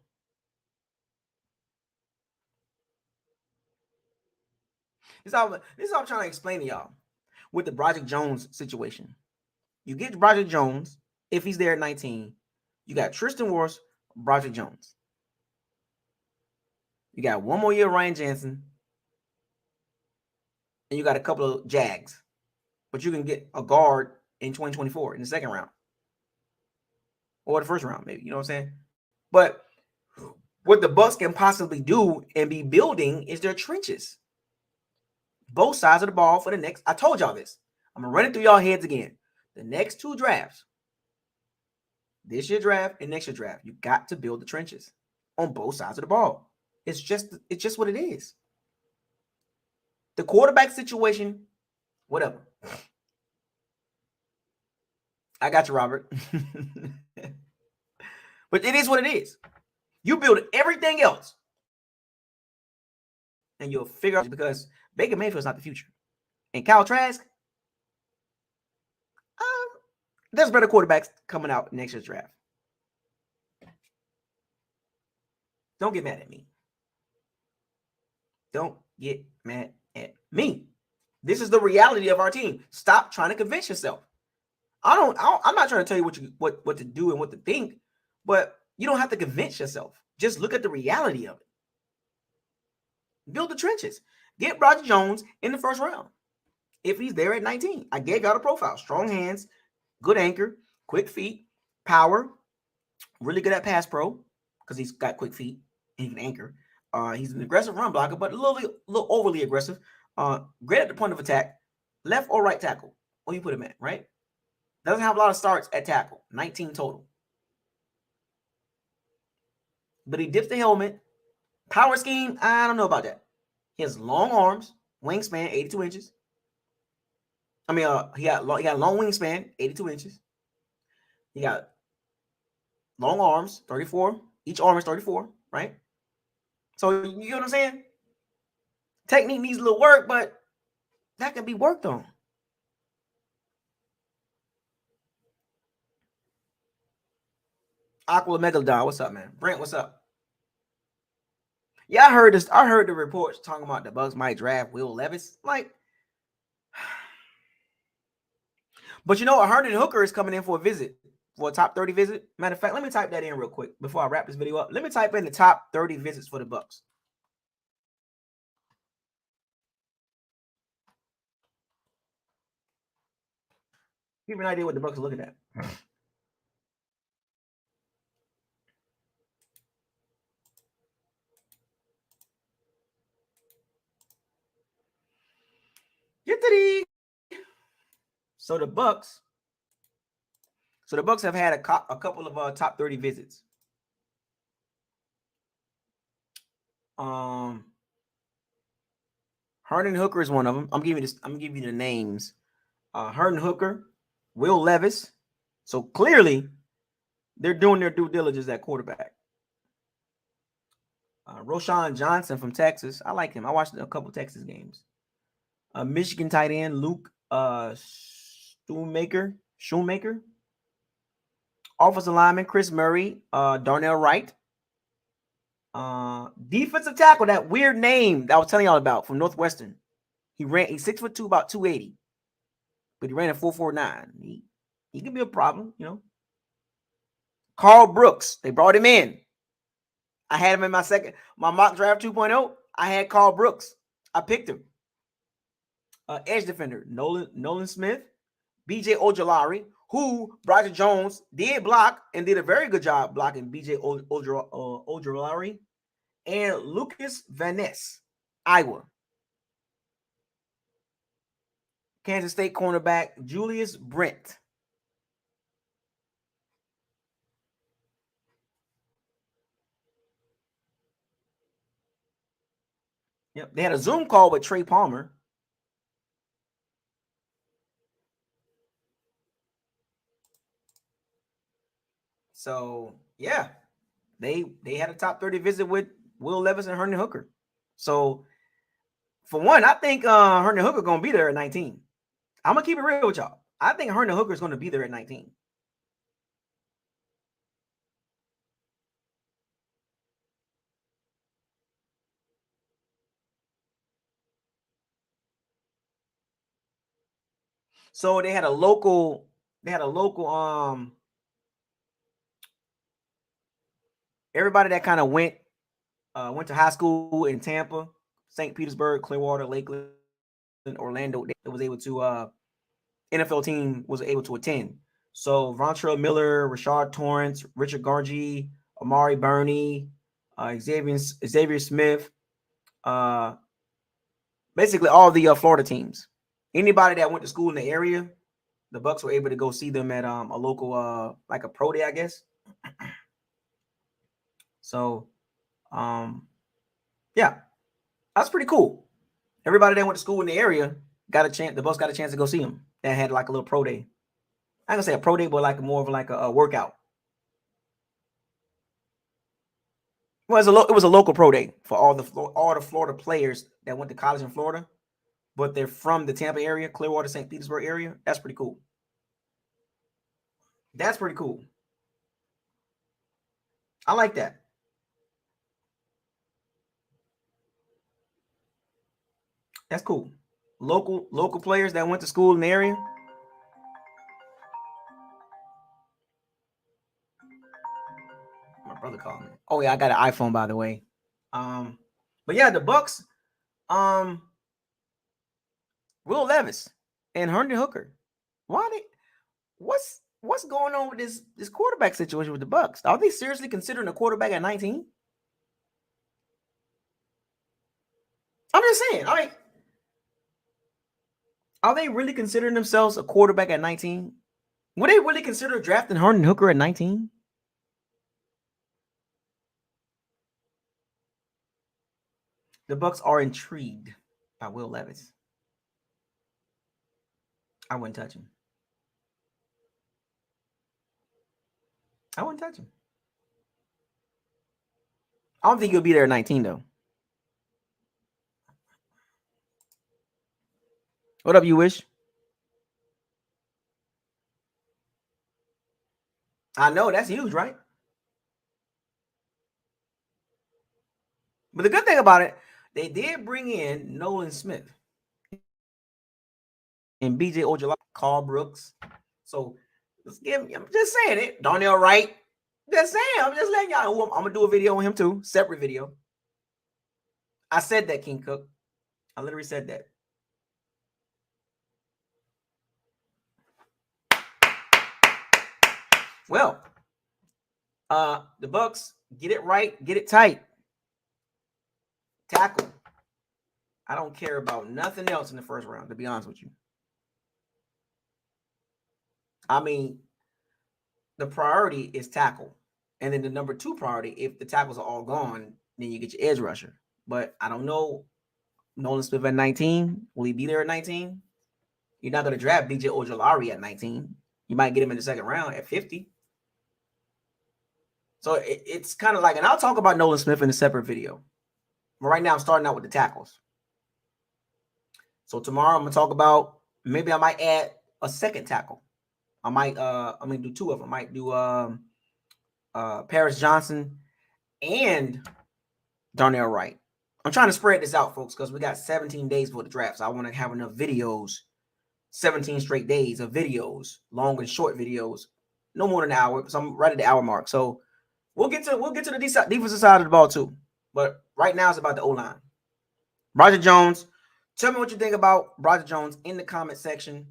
This is all I'm trying to explain to y'all with the Broderick Jones situation. You get Broderick Jones, if he's there at 19, you got Tristan Wirfs, Broderick Jones. You got one more year of Ryan Jensen, and you got a couple of Jags. But you can get a guard in 2024 in the 2nd round. Or the 1st round, maybe. You know what I'm saying? But what the Bucs can possibly do and be building is their trenches. Both sides of the ball for the next. I told y'all this. I'm going to run it through y'all heads again. The next 2 drafts, this year draft and next year draft, you got to build the trenches on both sides of the ball. It's just what it is. The quarterback situation, whatever. I got you, Robert. But it is what it is. You build everything else, and you'll figure out, because Baker Mayfield's not the future. And Kyle Trask, there's better quarterbacks coming out next year's draft. Don't get mad at me. Don't get mad at me. This is the reality of our team. Stop trying to convince yourself. I'm not trying to tell you what to do and what to think, but you don't have to convince yourself. Just look at the reality of it. Build the trenches. Get Roger Jones in the first round if he's there at 19. I gave y'all the profile. Strong hands, good anchor, quick feet, power, really good at pass pro because he's got quick feet and he can anchor. He's an aggressive run blocker, but a little overly aggressive. Great at the point of attack, left or right tackle. What do you put him at, right? Doesn't have a lot of starts at tackle, 19 total. But he dips the helmet. Power scheme, I don't know about that. He has long arms, wingspan, 82 inches. I mean, he got a long wingspan, 82 inches. He got long arms, 34. Each arm is 34, right? So you know what I'm saying? Technique needs a little work, but that can be worked on. Aqua Megalodon, what's up, man? Brent, what's up? Yeah, I heard this. I heard the reports talking about the Bucs might draft Will Levis. Like, but you know, Herndon Hooker is coming in for a visit, for a top 30 visit. Matter of fact, let me type that in real quick before I wrap this video up. Let me type in the top 30 visits for the Bucs. Give me an idea what the Bucs are looking at. So the Bucs have had a couple of top 30 visits. Herndon Hooker is one of them. I'm giving you the names. Herndon Hooker, Will Levis. So clearly, they're doing their due diligence at quarterback. Roshan Johnson from Texas. I like him. I watched a couple Texas games. Michigan tight end Luke Shoemaker. Offensive lineman Chris Murray. Darnell Wright. Defensive tackle, that weird name that I was telling y'all about from Northwestern. He's 6'2", about 280. But he ran a 4.49. He can be a problem, you know. Carl Brooks. They brought him in. I had him in my mock draft 2.0. I had Carl Brooks. I picked him. Edge defender, Nolan Smith, BJ Ojolari, who Roger Jones did block and did a very good job blocking BJ Ojolari, and Lucas Van Ness, Iowa. Kansas State cornerback Julius Brent. Yep, they had a Zoom call with Trey Palmer. So yeah, they had a top 30 visit with Will Levis and Herndon Hooker. So for one, I think Herndon Hooker gonna be there at 19. I'm gonna keep it real with y'all. I think Herndon Hooker is gonna be there at 19. So they had a local everybody that kind of went to high school in Tampa, St. Petersburg, Clearwater, Lakeland, Orlando, they was able to NFL team was able to attend. So Vontrell Miller, Rashard Torrance, Richard Gargi, Amari Burney, Xavier Smith, basically all the Florida teams. Anybody that went to school in the area, the Bucs were able to go see them at a local like a pro day, I guess. So yeah, that's pretty cool. Everybody that went to school in the area got a chance. The Bucs got a chance to go see them. That had like a little pro day. I'm gonna say a pro day, but like more of like a workout. Well, it was a local pro day for all the Florida players that went to college in Florida, but they're from the Tampa area, Clearwater, St. Petersburg area. That's pretty cool. That's pretty cool. I like that. That's cool. Local players that went to school in the area. My brother called me. Oh yeah, I got an iPhone by the way. But yeah, the Bucs. Will Levis and Herndon Hooker. Why they? What's going on with this quarterback situation with the Bucs? Are they seriously considering a quarterback at 19? I'm just saying. I mean, are they really considering themselves a quarterback at 19? Would they really consider drafting Herndon Hooker at 19? The Bucs are intrigued by Will Levis. I wouldn't touch him. I wouldn't touch him. I don't think he'll be there at 19 though. What up, you wish? I know that's huge, right? But the good thing about it, they did bring in Nolan Smith and BJ Ojolari, Carl Brooks. So let's give. I'm just saying it. Darnell Wright. Just saying. I'm just letting y'all know. I'm gonna do a video on him too. Separate video. I said that, King Cook. I literally said that. Well, the Bucs get it right, get it tight. Tackle. I don't care about nothing else in the first round, to be honest with you. I mean, the priority is tackle. And then the number 2 priority, if the tackles are all gone, then you get your edge rusher. But I don't know. Nolan Smith at 19. Will he be there at 19? You're not going to draft BJ Ojolari at 19. You might get him in the second round at 50. So it's kind of like, and I'll talk about Nolan Smith in a separate video. But right now I'm starting out with the tackles. So tomorrow I'm going to talk about, maybe I might add a second tackle. I'm going to do 2 of them. I might do Paris Johnson and Darnell Wright. I'm trying to spread this out, folks, because we got 17 days for the draft. So I want to have enough videos, 17 straight days of videos, long and short videos, no more than an hour. So I'm right at the hour mark. So we'll get to the defensive side of the ball too. But right now it's about the O-line. Roger Jones. Tell me what you think about Roger Jones in the comment section.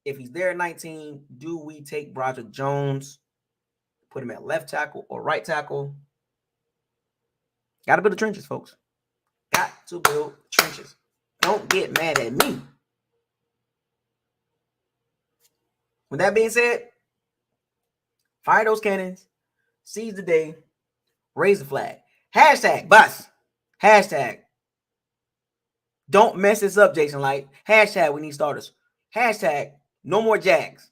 If he's there at 19, do we take Roger Jones, put him at left tackle or right tackle? Got to build the trenches, folks. Got to build trenches. Don't get mad at me. With that being said, fire those cannons, seize the day, raise the flag. Hashtag Bucs. Hashtag don't mess this up, Jason Light. Hashtag we need starters. Hashtag no more Jags.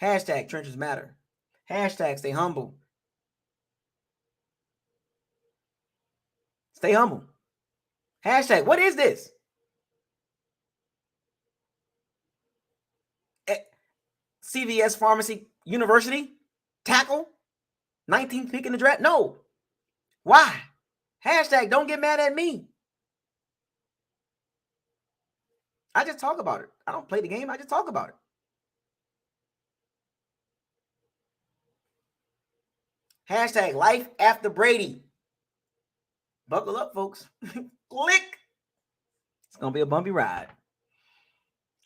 Hashtag trenches matter. Hashtag stay humble. Stay humble. Hashtag what is this? CVS Pharmacy University? Tackle? 19th pick in the draft? No. Why? Hashtag don't get mad at me. I just talk about it. I don't play the game. I just talk about it. Hashtag life after Brady. Buckle up, folks. Click. It's going to be a bumpy ride.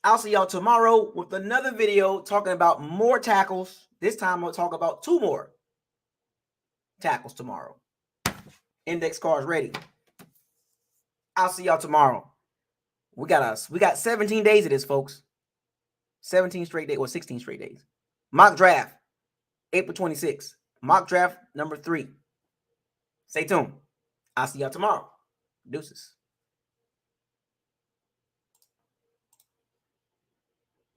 I'll see y'all tomorrow with another video talking about more tackles. This time we'll talk about 2 more tackles tomorrow. Index cards ready. I'll see y'all tomorrow. We got 17 days of this, folks. 17 straight days or 16 straight days. Mock draft, April 26th. Mock draft number 3. Stay tuned. I'll see y'all tomorrow. Deuces.